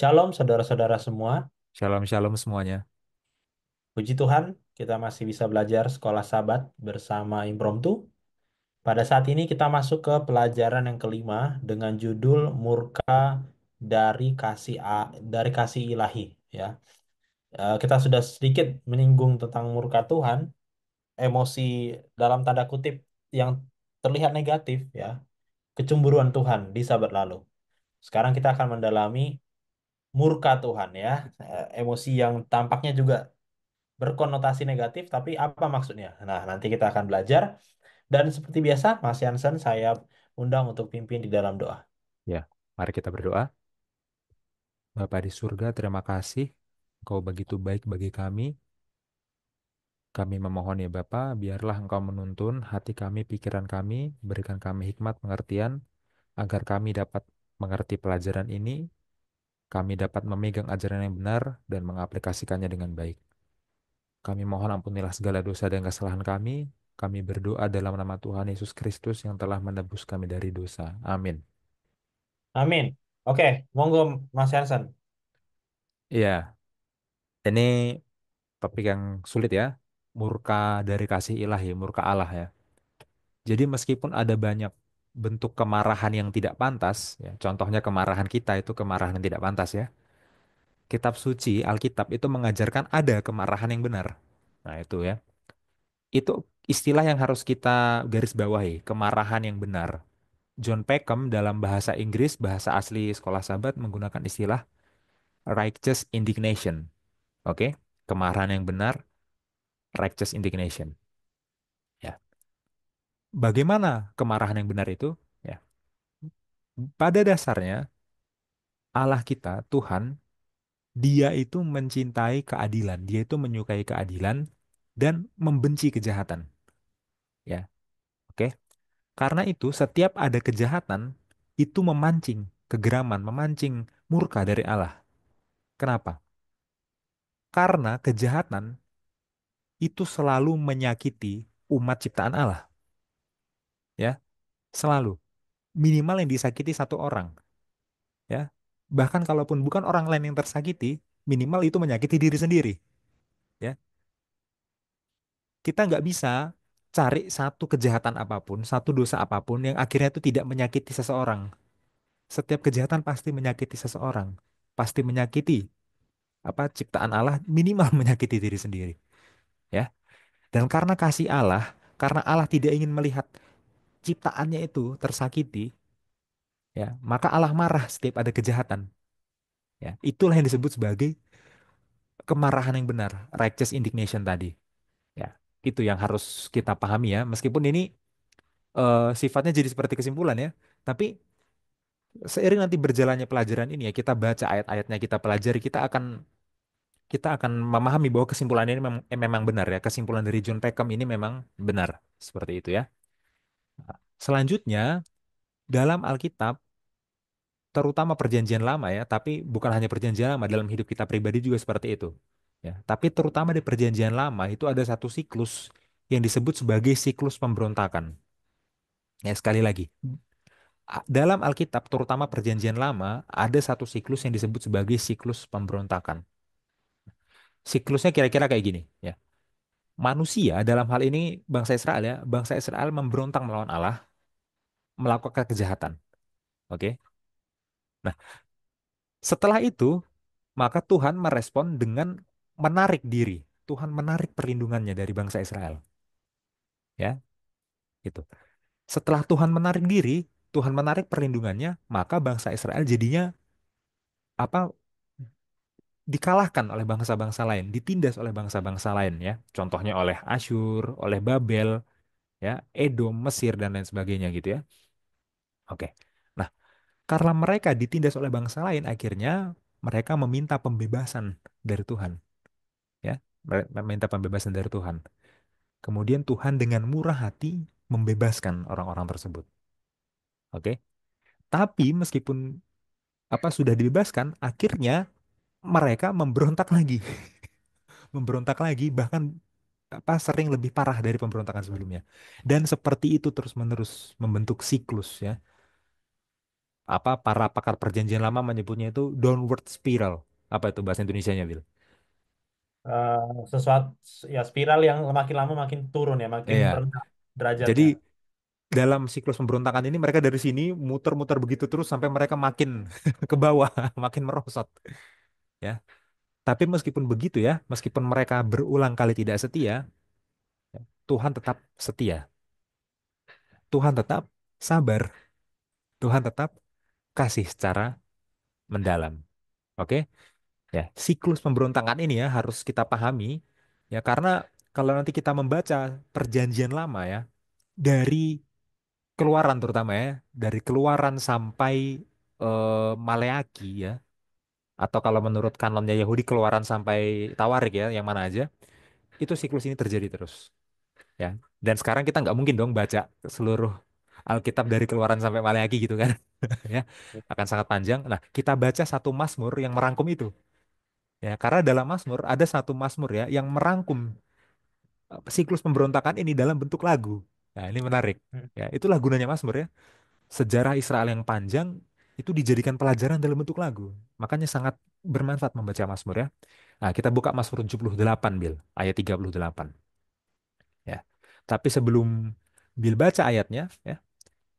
Shalom saudara-saudara semua. Shalom shalom semuanya. Puji Tuhan, kita masih bisa belajar sekolah Sabat bersama Impromptu. Pada saat ini kita masuk ke pelajaran yang kelima dengan judul Murka dari kasih ilahi. Ya, kita sudah sedikit menyinggung tentang murka Tuhan, emosi dalam tanda kutip yang terlihat negatif, ya, kecemburuan Tuhan di Sabat lalu. Sekarang kita akan mendalami murka Tuhan, ya, emosi yang tampaknya juga berkonotasi negatif, tapi apa maksudnya? Nah, nanti kita akan belajar. Dan seperti biasa, Mas Jansen saya undang untuk pimpin di dalam doa. Ya, mari kita berdoa. Bapa di surga, terima kasih. Engkau begitu baik bagi kami. Kami memohon ya Bapa, biarlah Engkau menuntun hati kami, pikiran kami, berikan kami hikmat, pengertian, agar kami dapat mengerti pelajaran ini, kami dapat memegang ajaran yang benar dan mengaplikasikannya dengan baik. Kami mohon ampunilah segala dosa dan kesalahan kami. Kami berdoa dalam nama Tuhan Yesus Kristus yang telah menebus kami dari dosa. Amin. Amin. Oke, monggo Mas Jansen. Iya, ini topik yang sulit ya. Murka dari kasih ilahi, murka Allah ya. Jadi meskipun ada banyak bentuk kemarahan yang tidak pantas, ya, contohnya kemarahan kita itu kemarahan yang tidak pantas ya. Kitab suci, Alkitab itu mengajarkan ada kemarahan yang benar. Nah itu ya. Itu istilah yang harus kita garis bawahi, kemarahan yang benar. John Peckham dalam bahasa Inggris, bahasa asli sekolah sahabat menggunakan istilah righteous indignation. Oke, kemarahan yang benar, righteous indignation. Ya. Bagaimana kemarahan yang benar itu? Ya, pada dasarnya Allah kita, Tuhan, Dia itu mencintai keadilan, Dia itu menyukai keadilan dan membenci kejahatan. Ya, oke. Karena itu setiap ada kejahatan itu memancing kegeraman, memancing murka dari Allah. Kenapa? Karena kejahatan itu selalu menyakiti umat ciptaan Allah, ya, selalu. Minimal yang disakiti satu orang, ya. Bahkan kalaupun bukan orang lain yang tersakiti, minimal itu menyakiti diri sendiri, ya. Kita nggak bisa cari satu kejahatan apapun, satu dosa apapun yang akhirnya itu tidak menyakiti seseorang. Setiap kejahatan pasti menyakiti seseorang, pasti menyakiti apa ciptaan Allah, minimal menyakiti diri sendiri, ya. Dan karena kasih Allah, karena Allah tidak ingin melihat ciptaannya itu tersakiti, ya, maka Allah marah setiap ada kejahatan. Ya, itulah yang disebut sebagai kemarahan yang benar, righteous indignation tadi. Ya, itu yang harus kita pahami ya. Meskipun ini sifatnya jadi seperti kesimpulan ya, tapi seiring nanti berjalannya pelajaran ini ya, kita baca ayat-ayatnya, kita pelajari, kita akan memahami bahwa kesimpulan ini memang benar ya. Kesimpulan dari John Peckham ini memang benar seperti itu ya. Selanjutnya dalam Alkitab, terutama Perjanjian Lama ya, tapi bukan hanya Perjanjian Lama, dalam hidup kita pribadi juga seperti itu. Ya, tapi terutama di Perjanjian Lama itu ada satu siklus yang disebut sebagai siklus pemberontakan. Ya, sekali lagi, dalam Alkitab, terutama Perjanjian Lama, ada satu siklus yang disebut sebagai siklus pemberontakan. Siklusnya kira-kira kayak gini, ya. Manusia dalam hal ini bangsa Israel ya, bangsa Israel memberontak melawan Allah, melakukan kejahatan. Oke. Nah, setelah itu maka Tuhan merespon dengan menarik diri. Tuhan menarik perlindungannya dari bangsa Israel. Ya, gitu. Setelah Tuhan menarik diri, Tuhan menarik perlindungannya, maka bangsa Israel jadinya apa dikalahkan oleh bangsa-bangsa lain, ditindas oleh bangsa-bangsa lain ya. Contohnya oleh Asyur, oleh Babel, ya, Edom, Mesir dan lain sebagainya gitu ya. Oke. Nah, karena mereka ditindas oleh bangsa lain, akhirnya mereka meminta pembebasan dari Tuhan, ya. Meminta pembebasan dari Tuhan. Kemudian Tuhan dengan murah hati membebaskan orang-orang tersebut. Oke. Tapi meskipun apa sudah dibebaskan, akhirnya mereka memberontak lagi, memberontak lagi, bahkan apa sering lebih parah dari pemberontakan sebelumnya. Dan seperti itu terus-menerus membentuk siklus ya. apa para pakar perjanjian lama menyebutnya itu downward spiral. Apa itu bahasa Indonesianya, Bil? Eh, Sesuatu ya spiral yang makin lama makin turun ya, makin Iya. rendah Jadi derajatnya. dalam siklus pemberontakan ini mereka dari sini muter-muter begitu terus sampai mereka makin ke bawah, makin merosot, ya. Tapi meskipun begitu ya, meskipun mereka berulang kali tidak setia, Tuhan tetap setia. Tuhan tetap sabar. Tuhan tetap kasih secara mendalam. Oke? Ya, siklus pemberontakan ini ya harus kita pahami ya karena kalau nanti kita membaca perjanjian lama ya dari keluaran terutama ya, dari keluaran sampai Maleaki ya atau kalau menurut kanonnya Yahudi keluaran sampai Tawarik ya, yang mana aja, itu siklus ini terjadi terus ya. Dan sekarang kita nggak mungkin dong baca seluruh Alkitab dari keluaran sampai Maleaki gitu kan. Ya, akan sangat panjang. Nah, kita baca satu Mazmur yang merangkum itu. Ya, karena dalam Mazmur ada satu Mazmur ya yang merangkum siklus pemberontakan ini dalam bentuk lagu. Nah, ini menarik. Hmm. Ya, itulah gunanya Mazmur ya. Sejarah Israel yang panjang itu dijadikan pelajaran dalam bentuk lagu. Makanya sangat bermanfaat membaca Mazmur ya. Nah, kita buka Mazmur 78, Bil, ayat 38 ya. Tapi sebelum Bil baca ayatnya ya,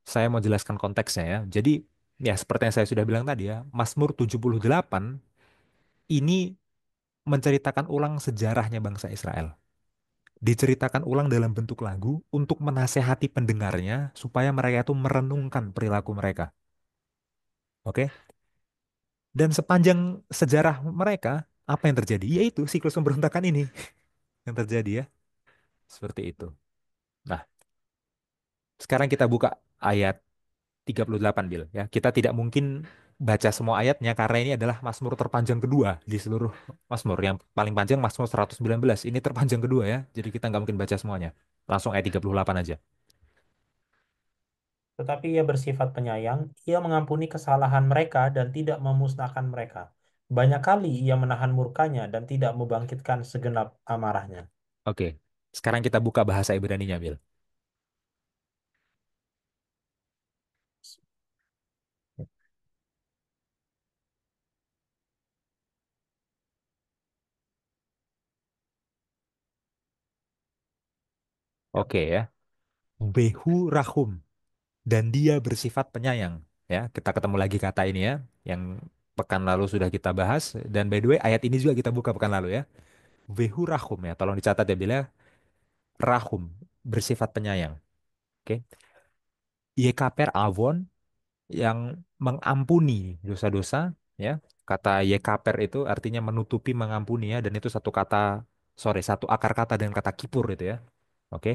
saya mau jelaskan konteksnya ya. Jadi ya seperti yang saya sudah bilang tadi ya, Mazmur 78 ini menceritakan ulang sejarahnya bangsa Israel. Diceritakan ulang dalam bentuk lagu untuk menasehati pendengarnya supaya mereka itu merenungkan perilaku mereka. Oke? Dan sepanjang sejarah mereka, apa yang terjadi? Yaitu siklus pemberontakan ini yang terjadi ya. Seperti itu. Nah, sekarang kita buka ayat 38, Bil. Ya, kita tidak mungkin baca semua ayatnya karena ini adalah Mazmur terpanjang kedua di seluruh Mazmur. Yang paling panjang Mazmur 119. Ini terpanjang kedua ya. Jadi kita nggak mungkin baca semuanya. Langsung ayat 38 aja. Tetapi ia bersifat penyayang, ia mengampuni kesalahan mereka dan tidak memusnahkan mereka. Banyak kali ia menahan murkanya dan tidak membangkitkan segenap amarahnya. Oke. Sekarang kita buka bahasa Ibraninya, Bil. Ya. Oke ya. Behu rahum. Dan dia bersifat penyayang. Ya, kita ketemu lagi kata ini ya. Yang pekan lalu sudah kita bahas. Dan by the way, ayat ini juga kita buka pekan lalu ya. Behu rahum ya. Tolong dicatat ya, Bil ya. Rahum. Bersifat penyayang. Oke. Yekaper avon yang mengampuni dosa-dosa ya. Kata yekaper itu artinya menutupi, mengampuni ya, dan itu satu kata, sorry, satu akar kata dengan kata kipur itu ya. Oke.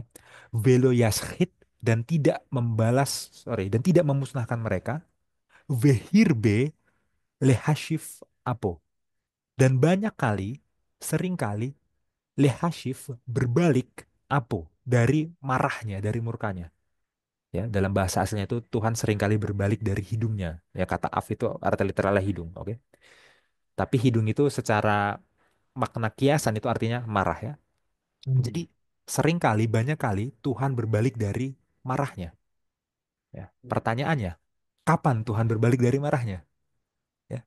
Velo yashit, dan tidak membalas, sorry, dan tidak memusnahkan mereka. Vehirbe lehashif apo, dan banyak kali, sering kali, lehashif berbalik apo dari marahnya, dari murkanya. Ya, dalam bahasa aslinya itu Tuhan seringkali berbalik dari hidungnya. Ya, kata af itu arti literalnya hidung, oke. Tapi hidung itu secara makna kiasan itu artinya marah ya. Jadi Hmm. seringkali, banyak kali Tuhan berbalik dari marahnya. Ya. Pertanyaannya, kapan Tuhan berbalik dari marahnya? Ya.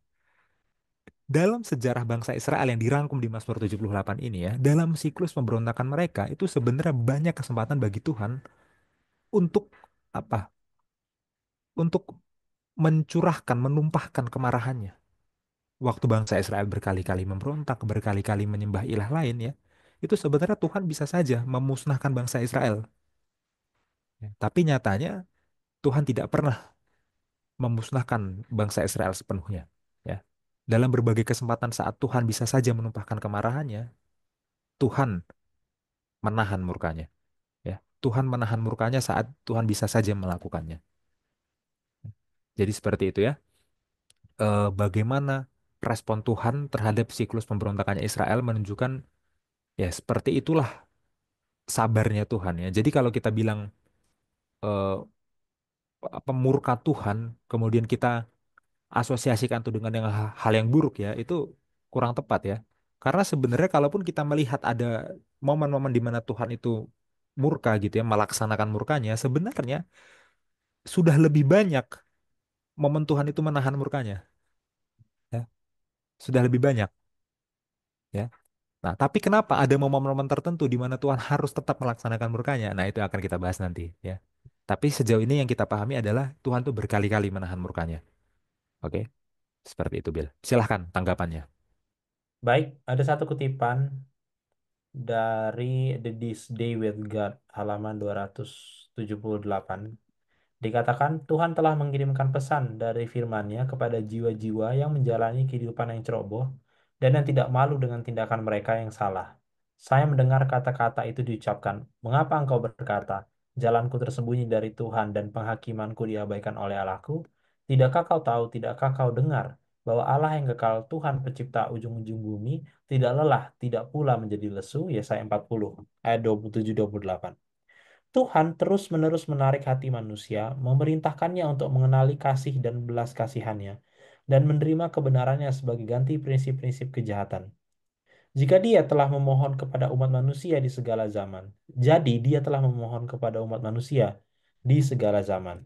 Dalam sejarah bangsa Israel yang dirangkum di Mazmur 78 ini ya, dalam siklus pemberontakan mereka itu sebenarnya banyak kesempatan bagi Tuhan untuk apa? Untuk mencurahkan, menumpahkan kemarahannya. Waktu bangsa Israel berkali-kali memberontak, berkali-kali menyembah ilah lain ya, itu sebenarnya Tuhan bisa saja memusnahkan bangsa Israel. Ya, tapi nyatanya Tuhan tidak pernah memusnahkan bangsa Israel sepenuhnya. Ya. Dalam berbagai kesempatan saat Tuhan bisa saja menumpahkan kemarahannya, Tuhan menahan murkanya. Ya. Tuhan menahan murkanya saat Tuhan bisa saja melakukannya. Jadi seperti itu ya. Bagaimana respon Tuhan terhadap siklus pemberontakannya Israel menunjukkan ya seperti itulah sabarnya Tuhan ya. Jadi kalau kita bilang eh, apa murka Tuhan, kemudian kita asosiasikan itu dengan yang hal yang buruk ya, itu kurang tepat ya. Karena sebenarnya kalaupun kita melihat ada momen-momen di mana Tuhan itu murka gitu ya, melaksanakan murkanya, sebenarnya sudah lebih banyak momen Tuhan itu menahan murkanya, ya, sudah lebih banyak, ya. Nah, tapi kenapa ada momen-momen tertentu di mana Tuhan harus tetap melaksanakan murkanya? Nah, itu akan kita bahas nanti, ya. Tapi sejauh ini yang kita pahami adalah Tuhan tuh berkali-kali menahan murkanya. Oke, seperti itu, Bill. Silahkan tanggapannya. Baik, ada satu kutipan dari The This Day with God halaman 278. Dikatakan Tuhan telah mengirimkan pesan dari firman-Nya kepada jiwa-jiwa yang menjalani kehidupan yang ceroboh dan yang tidak malu dengan tindakan mereka yang salah. Saya mendengar kata-kata itu diucapkan, "Mengapa engkau berkata, jalanku tersembunyi dari Tuhan dan penghakimanku diabaikan oleh Allahku? Tidakkah kau tahu, tidakkah kau dengar bahwa Allah yang kekal, Tuhan pencipta ujung-ujung bumi, tidak lelah, tidak pula menjadi lesu." Yesaya 40 ayat 27-28. Tuhan terus-menerus menarik hati manusia, memerintahkannya untuk mengenali kasih dan belas kasihannya, dan menerima kebenarannya sebagai ganti prinsip-prinsip kejahatan. Jika dia telah memohon kepada umat manusia di segala zaman, jadi dia telah memohon kepada umat manusia di segala zaman.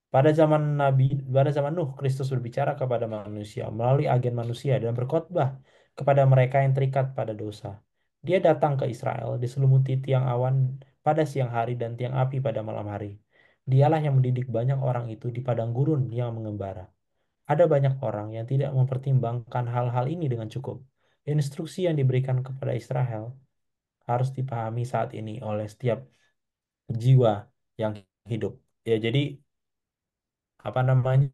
Pada zaman Nuh, Kristus berbicara kepada manusia melalui agen manusia dan berkhotbah kepada mereka yang terikat pada dosa. Dia datang ke Israel diselumuti tiang awan pada siang hari dan tiang api pada malam hari. Dialah yang mendidik banyak orang itu di padang gurun yang mengembara. Ada banyak orang yang tidak mempertimbangkan hal-hal ini dengan cukup. Instruksi yang diberikan kepada Israel harus dipahami saat ini oleh setiap jiwa yang hidup. Ya, jadi apa namanya?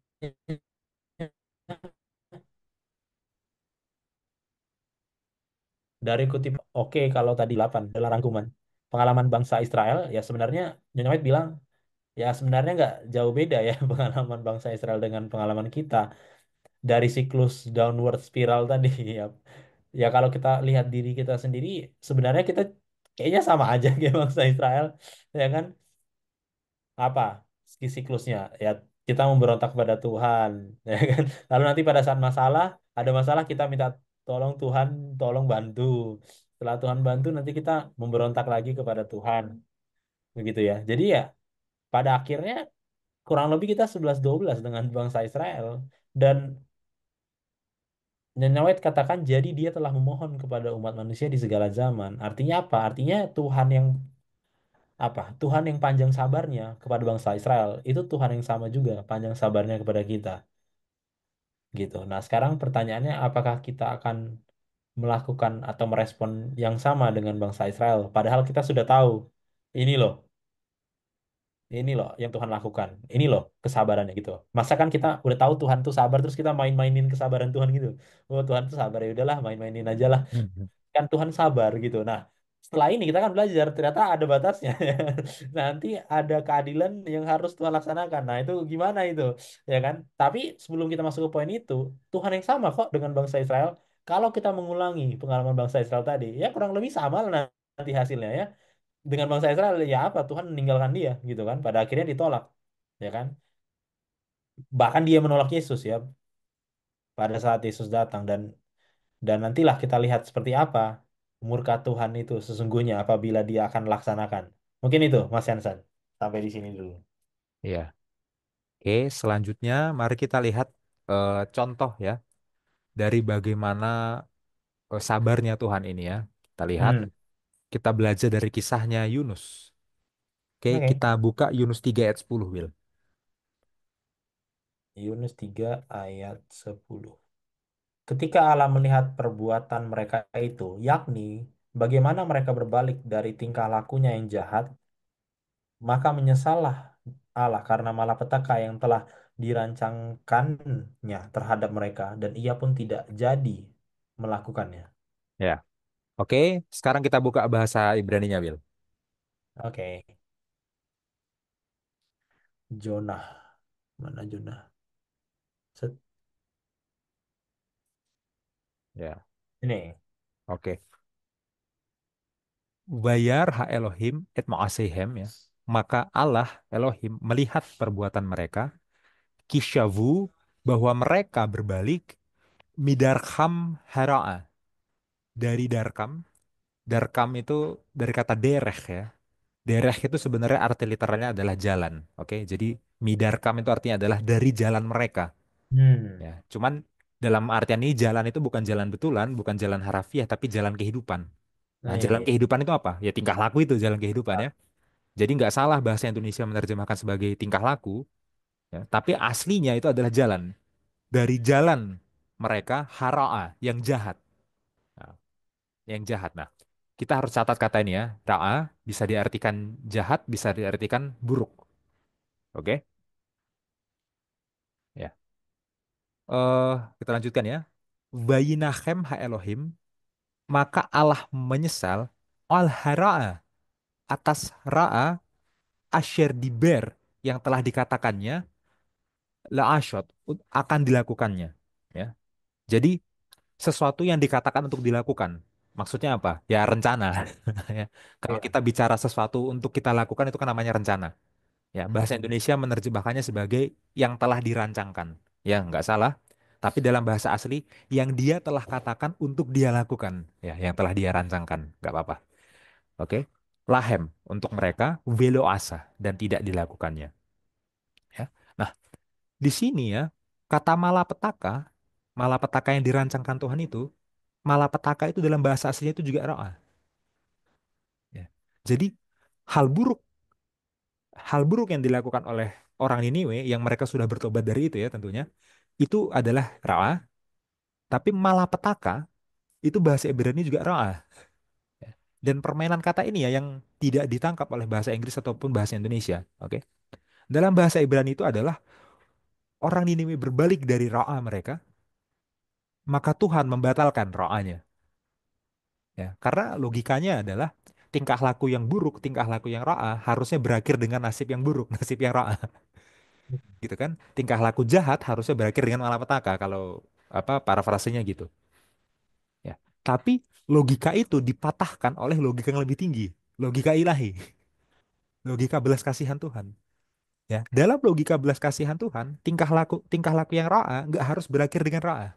Dari kutip, oke, kalau tadi 8 adalah rangkuman pengalaman bangsa Israel, ya sebenarnya Nyonya White bilang, ya sebenarnya nggak jauh beda ya pengalaman bangsa Israel dengan pengalaman kita dari siklus downward spiral tadi ya. Ya kalau kita lihat diri kita sendiri, sebenarnya kita kayaknya sama aja kayak bangsa Israel, ya kan? Apa siklusnya? Ya kita memberontak kepada Tuhan, ya kan? Lalu nanti pada saat ada masalah kita minta tolong Tuhan, tolong bantu. Setelah Tuhan bantu, nanti kita memberontak lagi kepada Tuhan, begitu ya. Jadi ya pada akhirnya kurang lebih kita 11-12 dengan bangsa Israel. Dan Nyonya White katakan jadi dia telah memohon kepada umat manusia di segala zaman. Artinya apa? Artinya Tuhan yang panjang sabarnya kepada bangsa Israel itu Tuhan yang sama juga panjang sabarnya kepada kita gitu. Nah, sekarang pertanyaannya apakah kita akan melakukan atau merespon yang sama dengan bangsa Israel padahal kita sudah tahu ini loh, ini loh yang Tuhan lakukan. Ini loh kesabarannya gitu. Masa kan kita udah tahu Tuhan tuh sabar terus kita main-mainin kesabaran Tuhan gitu. Oh, Tuhan tuh sabar, ya udahlah main-mainin aja lah, Mhm. kan Tuhan sabar gitu. Nah, setelah ini kita kan belajar ternyata ada batasnya. Nanti ada keadilan yang harus Tuhan laksanakan. Nah, itu gimana itu? Ya kan? Tapi sebelum kita masuk ke poin itu, Tuhan yang sama kok dengan bangsa Israel. Kalau kita mengulangi pengalaman bangsa Israel tadi, ya kurang lebih sama lah nanti hasilnya ya. Dengan bangsa Israel ya apa? Tuhan meninggalkan dia gitu kan. Pada akhirnya ditolak, ya kan? Bahkan dia menolak Yesus ya pada saat Yesus datang, dan nantilah kita lihat seperti apa murka Tuhan itu sesungguhnya apabila dia akan laksanakan. Mungkin itu, Mas Yansan. Sampai di sini dulu. Iya. Oke, selanjutnya mari kita lihat contoh ya dari bagaimana sabarnya Tuhan ini ya. Kita lihat, Hmm, kita belajar dari kisahnya Yunus. Oke, oke. kita buka Yunus 3 ayat 10, Will. Yunus 3 ayat 10. Ketika Allah melihat perbuatan mereka itu, yakni bagaimana mereka berbalik dari tingkah lakunya yang jahat, maka menyesallah Allah karena malapetaka yang telah dirancangkannya terhadap mereka, dan ia pun tidak jadi melakukannya. Ya. Oke, sekarang kita buka bahasa Ibraninya, Will. Oke, Jonah. Mana Jonah? Set. Ya. Ini. Oke. Bayar ha Elohim et ma'asehem ya. Maka Allah Elohim melihat perbuatan mereka, kishavu, bahwa mereka berbalik, midarkam hara'a, dari darkam. Darkam itu dari kata derech ya. Derech itu sebenarnya arti literalnya adalah jalan. Oke, jadi Midarkam itu artinya adalah dari jalan mereka. Hmm. Ya, cuman dalam artian ini jalan itu bukan jalan betulan, bukan jalan harafiah, tapi jalan kehidupan. Nah, Nah, iya, jalan iya. kehidupan itu apa? Ya tingkah laku itu jalan kehidupan ya. Jadi nggak salah bahasa Indonesia menerjemahkan sebagai tingkah laku, ya, tapi aslinya itu adalah jalan. Dari jalan mereka hara'a yang jahat. Nah, yang jahat. Nah, kita harus catat kata ini ya. Ra'a bisa diartikan jahat, bisa diartikan buruk. Oke? Ya. eh kita lanjutkan ya. Wayinachem ha Elohim, maka Allah menyesal al hara'a atas ra'a asyir diber yang telah dikatakannya la asyot akan dilakukannya. Ya. Jadi sesuatu yang dikatakan untuk dilakukan. Maksudnya apa? Ya rencana. Ya. Kalau Iya. kita bicara sesuatu untuk kita lakukan itu kan namanya rencana. Ya, bahasa Hmm. Indonesia menerjemahkannya sebagai yang telah dirancangkan. Ya, nggak salah. Tapi dalam bahasa asli, yang dia telah katakan untuk dia lakukan. Ya, yang telah dia rancangkan. Nggak apa-apa. Oke. Lahem untuk mereka, velo asa dan tidak dilakukannya. Ya. Nah, di sini ya, kata malapetaka, malapetaka yang dirancangkan Tuhan itu, malapetaka itu dalam bahasa aslinya itu juga ro'a. Ya. Jadi, hal buruk, hal buruk yang dilakukan oleh orang Niniwe yang mereka sudah bertobat dari itu ya tentunya, itu adalah ro'a, tapi malapetaka itu bahasa Ibrani juga ro'a. Ya. Dan permainan kata ini ya yang tidak ditangkap oleh bahasa Inggris ataupun bahasa Indonesia. Oke. Dalam bahasa Ibrani itu adalah orang Niniwe berbalik dari ro'a mereka, maka Tuhan membatalkan ro'anya. Ya, karena logikanya adalah tingkah laku yang buruk, tingkah laku yang ro'a harusnya berakhir dengan nasib yang buruk, nasib yang ro'a, gitu kan? Tingkah laku jahat harusnya berakhir dengan malapetaka kalau apa parafrasenya gitu. Ya. Tapi logika itu dipatahkan oleh logika yang lebih tinggi, logika ilahi, logika belas kasihan Tuhan. Ya, dalam logika belas kasihan Tuhan, tingkah laku yang ro'a nggak harus berakhir dengan ro'a.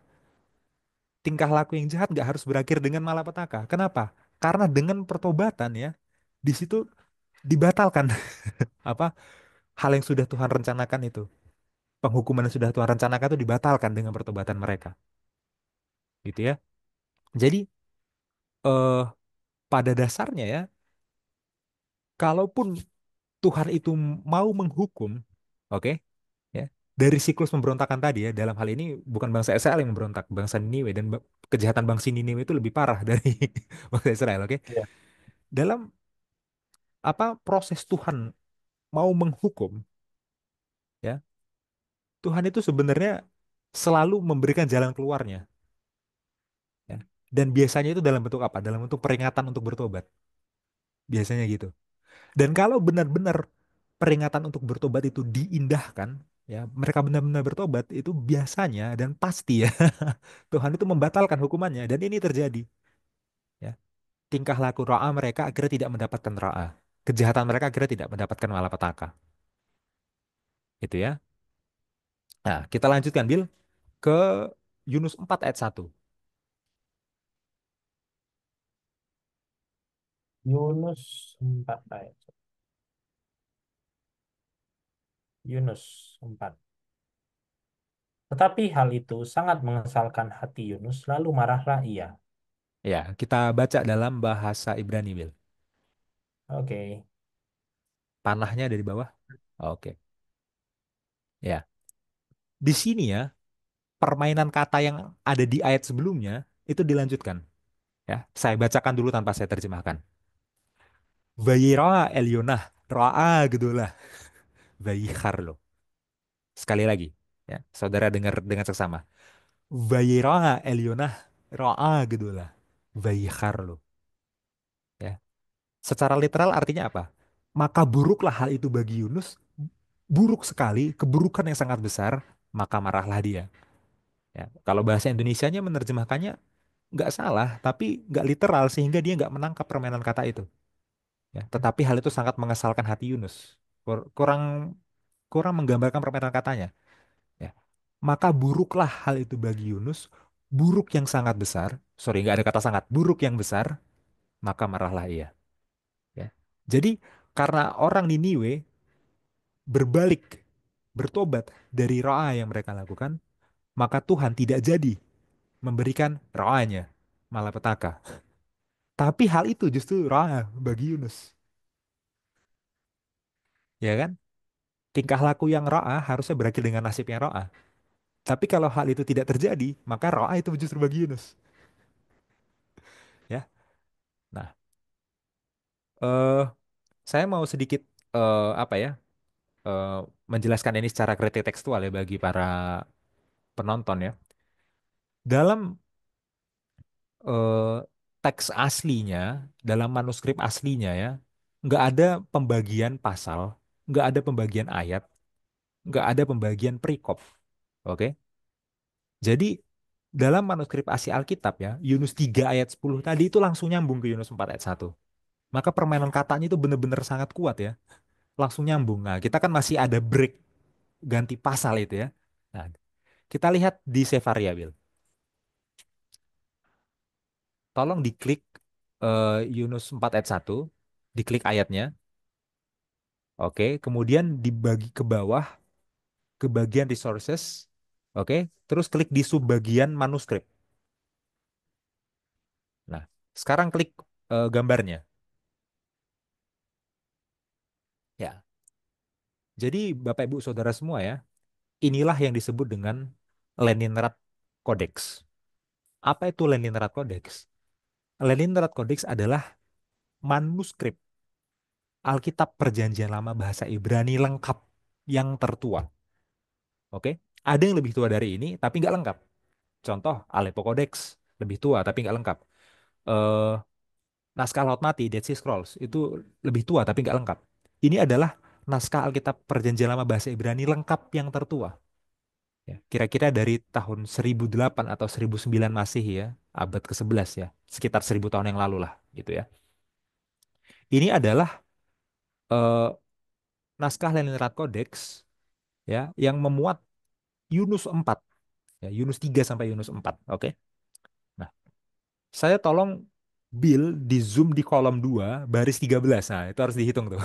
Tingkah laku yang jahat nggak harus berakhir dengan malapetaka. Kenapa? Karena dengan pertobatan ya, di situ dibatalkan apa hal yang sudah Tuhan rencanakan itu. Penghukuman yang sudah Tuhan rencanakan itu dibatalkan dengan pertobatan mereka. Gitu ya. Jadi eh pada dasarnya ya, kalaupun Tuhan itu mau menghukum, oke, ya, dari siklus pemberontakan tadi ya, dalam hal ini bukan bangsa Israel yang memberontak, bangsa Niniwe dan kejahatan bangsa Niniwe itu lebih parah dari bangsa Israel, oke. Iya. Dalam apa proses Tuhan mau menghukum, ya, Tuhan itu sebenarnya selalu memberikan jalan keluarnya, ya. Dan biasanya itu dalam bentuk apa? Dalam bentuk peringatan untuk bertobat. Biasanya gitu. Dan kalau benar-benar peringatan untuk bertobat itu diindahkan, ya, mereka benar-benar bertobat itu biasanya dan pasti ya Tuhan itu membatalkan hukumannya dan ini terjadi, ya. Tingkah laku ro'a mereka akhirnya tidak mendapatkan ro'a. Kejahatan mereka akhirnya tidak mendapatkan malapetaka. Itu ya. Nah, kita lanjutkan Bil ke Yunus 4 ayat 1. Yunus 4 ayat. Yunus 4. Tetapi hal itu sangat mengesalkan hati Yunus, lalu marahlah ia. Ya, kita baca dalam bahasa Ibrani Bil. Oke. Panahnya dari bawah. Oke. Ya. Di sini ya, permainan kata yang ada di ayat sebelumnya itu dilanjutkan. Ya, saya bacakan dulu tanpa saya terjemahkan. Vayira Elionah, Ra'a gedolah, Vayikharlo. Sekali lagi, ya, saudara dengar dengan seksama. Vayira Elionah, Ra'a gedolah, Vayikharlo. Ya, secara literal artinya apa? Maka buruklah hal itu bagi Yunus, buruk sekali, keburukan yang sangat besar, maka marahlah dia. Ya, kalau bahasa Indonesianya menerjemahkannya nggak salah, tapi nggak literal sehingga dia nggak menangkap permainan kata itu. Ya, tetapi hal itu sangat mengesalkan hati Yunus. Kurang kurang menggambarkan permainan katanya. Ya, maka buruklah hal itu bagi Yunus, buruk yang sangat besar. Sorry, nggak ada kata sangat. Buruk yang besar, maka marahlah ia. Ya. Jadi karena orang Niniwe berbalik, bertobat dari ro'a yang mereka lakukan, maka Tuhan tidak jadi memberikan ro'anya, malapetaka. Tapi hal itu justru ro'a bagi Yunus. Ya kan? Tingkah laku yang ro'a harusnya berakhir dengan nasib yang ro'a. Tapi kalau hal itu tidak terjadi, maka ro'a itu justru bagi Yunus. Ya. Nah, eh saya mau sedikit apa ya? eh, menjelaskan ini secara kritik tekstual ya bagi para penonton ya. Dalam eh, teks aslinya, dalam manuskrip aslinya ya, nggak ada pembagian pasal, nggak ada pembagian ayat, nggak ada pembagian perikop. Oke? Jadi dalam manuskrip asli Alkitab ya, Yunus 3 ayat 10 tadi itu langsung nyambung ke Yunus 4 ayat 1. Maka permainan katanya itu benar-benar sangat kuat ya. Langsung nyambung. Nah, kita kan masih ada break ganti pasal itu ya. Nah, kita lihat di save variable. Tolong diklik Yunus 4 ayat 1, diklik ayatnya. Oke, kemudian dibagi ke bawah ke bagian resources. Oke, terus klik di subbagian manuskrip. Nah, sekarang klik gambarnya. Ya. Jadi Bapak Ibu Saudara semua ya, inilah yang disebut dengan Leningrad Codex. Apa itu Leningrad Codex? Leningrad Codex adalah manuskrip Alkitab Perjanjian Lama bahasa Ibrani lengkap yang tertua. Oke, ada yang lebih tua dari ini tapi nggak lengkap. Contoh Aleppo Codex lebih tua tapi nggak lengkap. Eh, naskah Laut Mati Dead Sea Scrolls itu lebih tua tapi nggak lengkap. Ini adalah naskah Alkitab Perjanjian Lama bahasa Ibrani lengkap yang tertua. Ya, kira-kira dari tahun 1008 atau 1009 Masehi ya, abad ke-11 ya, sekitar 1000 tahun yang lalu lah gitu ya. Ini adalah eh, naskah Leningrad Codex ya yang memuat Yunus 4 ya, Yunus 3 sampai Yunus 4. Oke. Nah, saya tolong Bill di zoom di kolom 2 baris 13. Nah, itu harus dihitung tuh.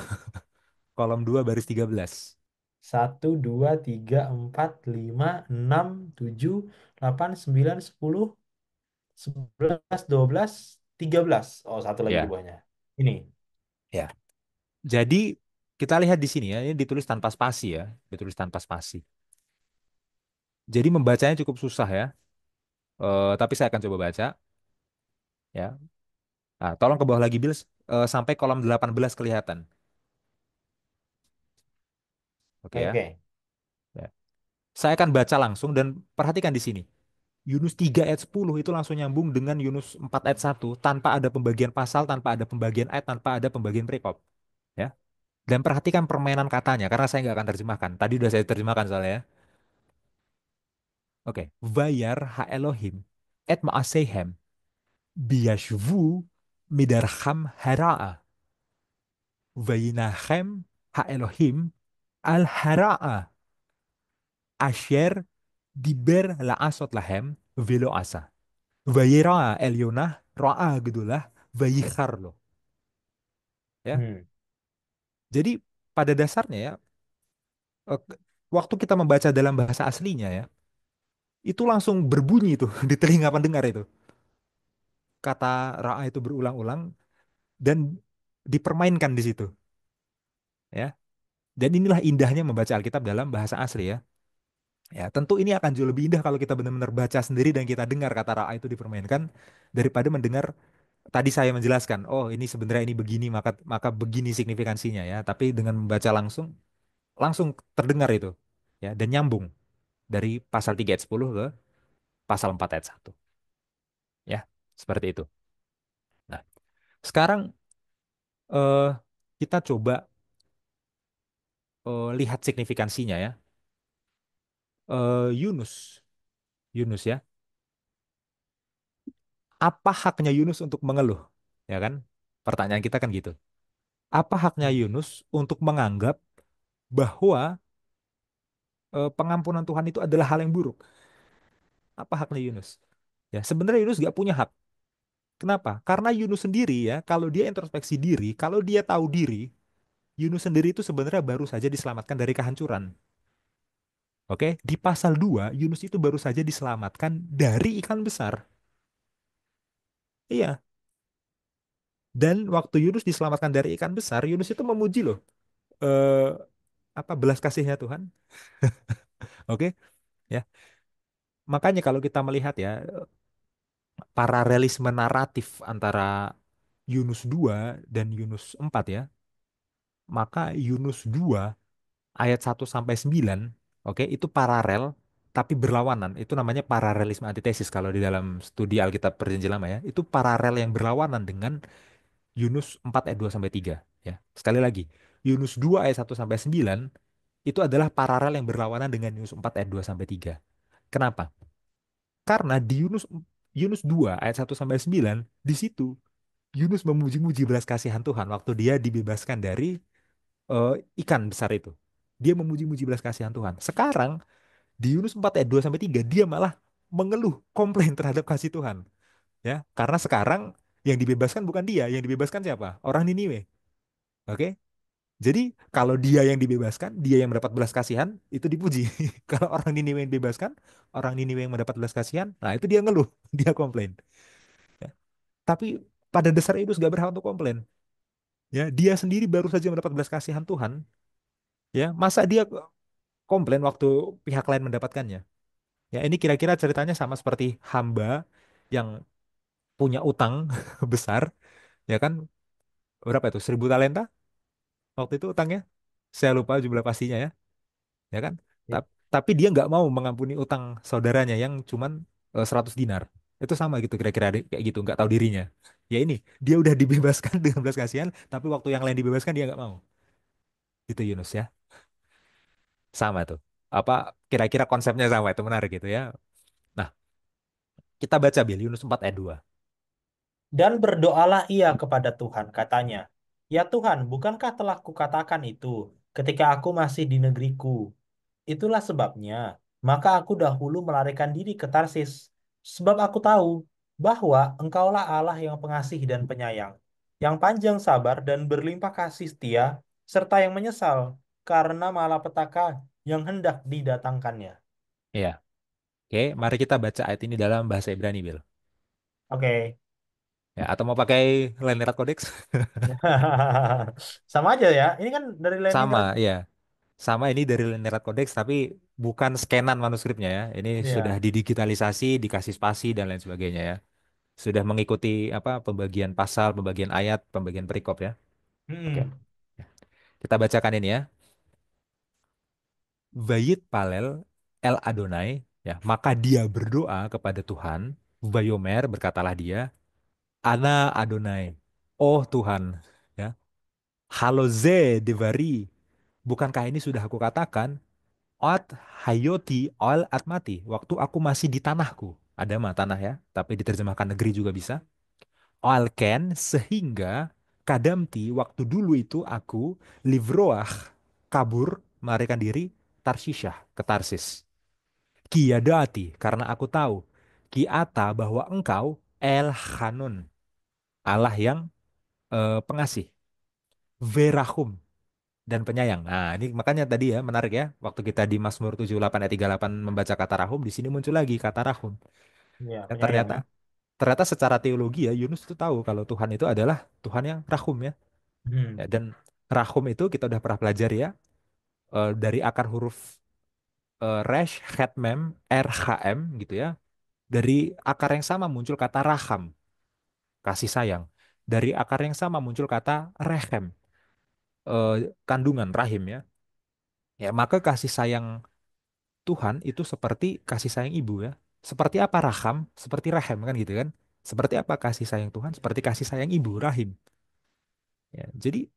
Kolom 2 baris 13. 1, 2, 3, 4, 5, 6, 7, 8, 9, 10, 11, 12, 13. Oh, satu lagi di Ya, bawahnya. ya. Jadi kita lihat di sini ya, ini ditulis tanpa spasi ya, ditulis tanpa spasi. Jadi membacanya cukup susah ya. Tapi saya akan coba baca ya. Nah, tolong ke bawah lagi Bill sampai kolom 18 kelihatan. Oke ya. Oke. Ya. Saya akan baca langsung dan perhatikan di sini. Yunus 3 ayat 10 itu langsung nyambung dengan Yunus 4 ayat 1 tanpa ada pembagian pasal, tanpa ada pembagian ayat, tanpa ada pembagian perikop. Ya. Dan perhatikan permainan katanya karena saya nggak akan terjemahkan. Tadi udah saya terjemahkan soalnya ya. Oke. Vayar ha Elohim et ma'asehem biyashvu midarham hara'a. Vayinachem ha Elohim al hara'a asher diber la'asot lahem velo asa. Vayera Elionah ro'a gedulah vayikharlo. Ya. Hmm. Jadi pada dasarnya ya, eh, waktu kita membaca dalam bahasa aslinya ya, itu langsung berbunyi itu di telinga pendengar itu. Kata ra'a itu berulang-ulang dan dipermainkan di situ, ya. Dan inilah indahnya membaca Alkitab dalam bahasa asli ya. Ya, tentu ini akan jauh lebih indah kalau kita benar-benar baca sendiri dan kita dengar kata ra'a itu dipermainkan daripada mendengar tadi saya menjelaskan, oh ini sebenarnya ini begini maka maka begini signifikansinya ya. Tapi dengan membaca langsung langsung terdengar itu ya dan nyambung dari pasal 3 ayat 10 ke pasal 4 ayat 1 ya. Seperti itu. Nah, sekarang eh kita coba lihat signifikansinya ya. Yunus, Yunus ya. Apa haknya Yunus untuk mengeluh? Ya kan? Pertanyaan kita kan gitu. Apa haknya Yunus untuk menganggap bahwa pengampunan Tuhan itu adalah hal yang buruk? Apa haknya Yunus? Ya, sebenarnya Yunus nggak punya hak. Kenapa? Karena Yunus sendiri ya, kalau dia introspeksi diri, kalau dia tahu diri, Yunus sendiri itu sebenarnya baru saja diselamatkan dari kehancuran. Oke, di pasal 2 Yunus itu baru saja diselamatkan dari ikan besar. Iya, dan waktu Yunus diselamatkan dari ikan besar, Yunus itu memuji loh eh apa belas kasihnya Tuhan. Oke, ya. Makanya kalau kita melihat ya paralelisme naratif antara Yunus 2 dan Yunus 4 ya, maka Yunus 2 ayat 1 sampai 9, oke, itu paralel tapi berlawanan. Itu namanya paralelisme antitesis kalau di dalam studi Alkitab Perjanjian Lama ya. Itu paralel yang berlawanan dengan Yunus 4 ayat 2 sampai 3 ya. Sekali lagi, Yunus 2 ayat 1 sampai 9 itu adalah paralel yang berlawanan dengan Yunus 4 ayat 2 sampai 3. Kenapa? Karena di Yunus 2 ayat 1 sampai 9 di situ Yunus memuji-muji belas kasihan Tuhan waktu dia dibebaskan dari ikan besar itu. Dia memuji-muji belas kasihan Tuhan. Sekarang di Yunus 4 ayat 2 sampai 3 dia malah mengeluh, komplain terhadap kasih Tuhan, ya. Karena sekarang yang dibebaskan bukan dia, yang dibebaskan siapa? Orang Niniwe. Oke? Jadi kalau dia yang dibebaskan, dia yang mendapat belas kasihan, itu dipuji. Kalau orang Niniwe yang dibebaskan, orang Niniwe yang mendapat belas kasihan, nah itu dia ngeluh, dia komplain. Ya. Tapi pada dasar Yunus gak berhak untuk komplain. Ya, dia sendiri baru saja mendapat belas kasihan Tuhan. Ya, masa dia komplain waktu pihak lain mendapatkannya? Ya, ini kira-kira ceritanya sama seperti hamba yang punya utang besar, ya kan? Berapa itu? 1.000 talenta waktu itu utangnya? Saya lupa jumlah pastinya ya, ya kan? Ya. Tapi dia nggak mau mengampuni utang saudaranya yang cuman 100 dinar. Itu sama gitu kira-kira kayak gitu, nggak tahu dirinya. Ya ini, dia udah dibebaskan dengan belas kasihan, tapi waktu yang lain dibebaskan dia nggak mau. Itu Yunus ya, sama tuh. Apa kira-kira konsepnya sama itu menarik gitu ya. Nah, kita baca Bil Yunus 4 ayat 2. Dan berdoalah ia kepada Tuhan, katanya, "Ya Tuhan, bukankah telah kukatakan itu ketika aku masih di negeriku? Itulah sebabnya, maka aku dahulu melarikan diri ke Tarsis, sebab aku tahu bahwa Engkaulah Allah yang pengasih dan penyayang, yang panjang sabar dan berlimpah kasih setia, serta yang menyesal karena malapetaka yang hendak didatangkannya." Iya. Oke, mari kita baca ayat ini dalam bahasa Ibrani, Bil. Oke. Ya, atau mau pakai Leninrat Codex? Sama aja ya. Ini kan dari Sama, Leningrad. ya. Sama ini dari Leninrat Codex, tapi bukan scanan manuskripnya ya. Ini sudah Iya. didigitalisasi, dikasih spasi dan lain sebagainya ya. Sudah mengikuti apa pembagian pasal, pembagian ayat, pembagian perikop ya. Oke. Hmm. Kita bacakan ini ya. Vayit Palel El Adonai, ya, maka dia berdoa kepada Tuhan. Vayomer, berkatalah dia, Ana Adonai, oh Tuhan, ya. Haloze Devari, bukankah ini sudah aku katakan? Ot Hayoti Ol Atmati, waktu aku masih di tanahku. Ada mah tanah ya, tapi diterjemahkan negeri juga bisa. Alken, sehingga kadamti, waktu dulu itu aku livroah, kabur, melarikan diri, Tarshisyah, ke Tarsis. Kiyadati, karena aku tahu, Kiata, bahwa engkau El Hanun, Allah yang pengasih, Verahum, dan penyayang. Nah, ini makanya tadi ya menarik ya, waktu kita di Mazmur 78 ayat 38 membaca kata rahum, di sini muncul lagi kata rahum. Iya, Dan penyayang ternyata ya. ternyata secara teologi ya Yunus itu tahu kalau Tuhan itu adalah Tuhan yang rahum ya. Ya, Hmm. dan rahum itu kita udah pernah pelajari ya, dari akar huruf resh, het, mem, rhm gitu ya. Dari akar yang sama muncul kata raham, kasih sayang. Dari akar yang sama muncul kata rehem, kandungan rahim ya. Ya, maka kasih sayang Tuhan itu seperti kasih sayang ibu ya. Seperti apa raham? Seperti rahem kan gitu kan. Seperti apa kasih sayang Tuhan? Seperti kasih sayang ibu, rahim. Ya, jadi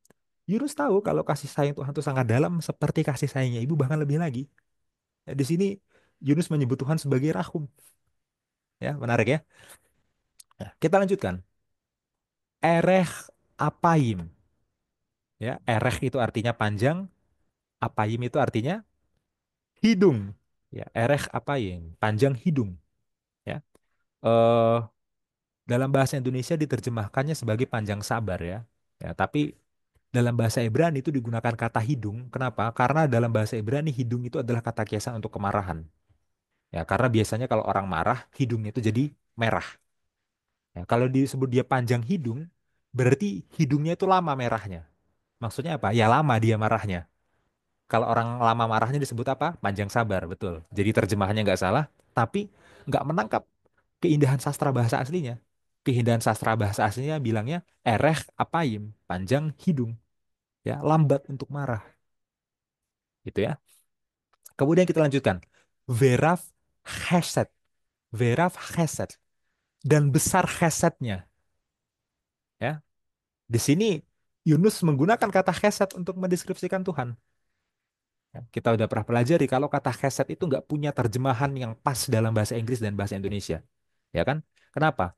Yunus tahu kalau kasih sayang Tuhan itu sangat dalam seperti kasih sayangnya ibu bahkan lebih lagi. Ya, di sini Yunus menyebut Tuhan sebagai rahum. Ya, menarik ya. Nah, kita lanjutkan. Erech apayim. Ya, erech itu artinya panjang, apayim itu artinya hidung. Ya, erech apayim, panjang hidung. Ya. Eh dalam bahasa Indonesia diterjemahkannya sebagai panjang sabar ya. Ya, tapi Dalam bahasa Ibrani itu digunakan kata hidung. Kenapa? Karena dalam bahasa Ibrani hidung itu adalah kata kiasan untuk kemarahan. Ya, karena biasanya kalau orang marah, hidungnya itu jadi merah. Ya, kalau disebut dia panjang hidung, berarti hidungnya itu lama merahnya. Maksudnya apa? Ya lama dia marahnya. Kalau orang lama marahnya disebut apa? Panjang sabar, betul. Jadi terjemahannya nggak salah, tapi nggak menangkap keindahan sastra bahasa aslinya. Keindahan sastra bahasa aslinya bilangnya ereh apayim, panjang hidung, ya lambat untuk marah, gitu ya. Kemudian kita lanjutkan. Veraf chesed, veraf chesed dan besar chesednya, ya. Di sini Yunus menggunakan kata chesed untuk mendeskripsikan Tuhan. Ya, kita udah pernah pelajari kalau kata chesed itu nggak punya terjemahan yang pas dalam bahasa Inggris dan bahasa Indonesia. Ya kan? Kenapa?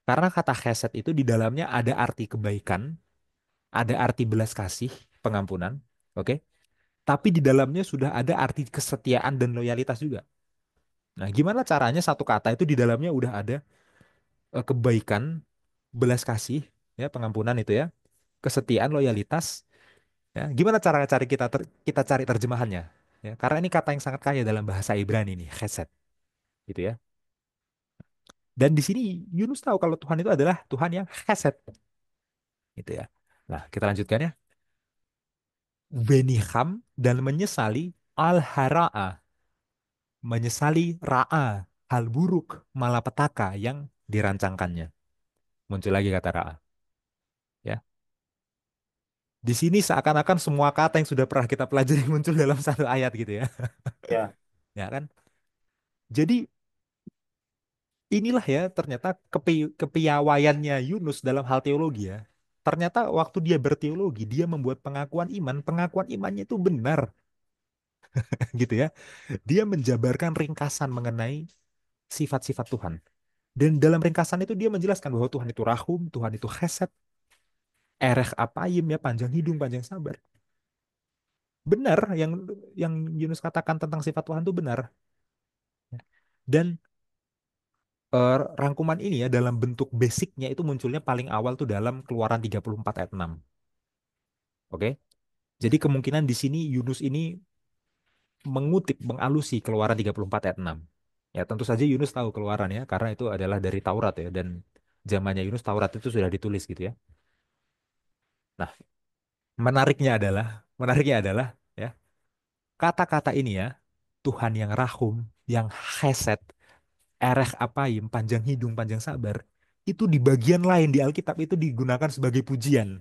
Karena kata chesed itu di dalamnya ada arti kebaikan, ada arti belas kasih, pengampunan, oke? Tapi di dalamnya sudah ada arti kesetiaan dan loyalitas juga. Nah, gimana caranya satu kata itu di dalamnya udah ada kebaikan, belas kasih, ya, pengampunan itu ya, kesetiaan, loyalitas, ya. Gimana cara cari kita cari terjemahannya? Ya, karena ini kata yang sangat kaya dalam bahasa Ibrani nih, chesed, gitu ya. Dan di sini Yunus tahu kalau Tuhan itu adalah Tuhan yang chesed, gitu ya. Nah, kita lanjutkan ya. Beniham dan menyesali al-hara'a, menyesali ra'a, hal buruk, malapetaka yang dirancangkannya. Muncul lagi kata ra'a, ya. Di sini seakan-akan semua kata yang sudah pernah kita pelajari muncul dalam satu ayat gitu ya. Ya, Ya kan? Jadi inilah ya ternyata kepiawaiannya Yunus dalam hal teologi ya. Ternyata waktu dia berteologi, dia membuat pengakuan imannya itu benar gitu ya. Dia menjabarkan ringkasan mengenai sifat-sifat Tuhan. Dan dalam ringkasan itu dia menjelaskan bahwa Tuhan itu rahum, Tuhan itu chesed, erech apayim ya, panjang hidung, panjang sabar. Benar yang Yunus katakan tentang sifat Tuhan itu benar. Dan rangkuman ini ya dalam bentuk basicnya itu munculnya paling awal tuh dalam Keluaran 34 ayat 6. Oke. Jadi kemungkinan di sini Yunus ini mengutip, mengalusi Keluaran 34 ayat 6. Ya tentu saja Yunus tahu Keluaran ya, karena itu adalah dari Taurat ya, dan zamannya Yunus Taurat itu sudah ditulis gitu ya. Nah, menariknya adalah, menariknya adalah ya, kata-kata ini ya, Tuhan yang rahum, yang chesed, erech apayim, panjang hidung, panjang sabar, itu di bagian lain di Alkitab itu digunakan sebagai pujian.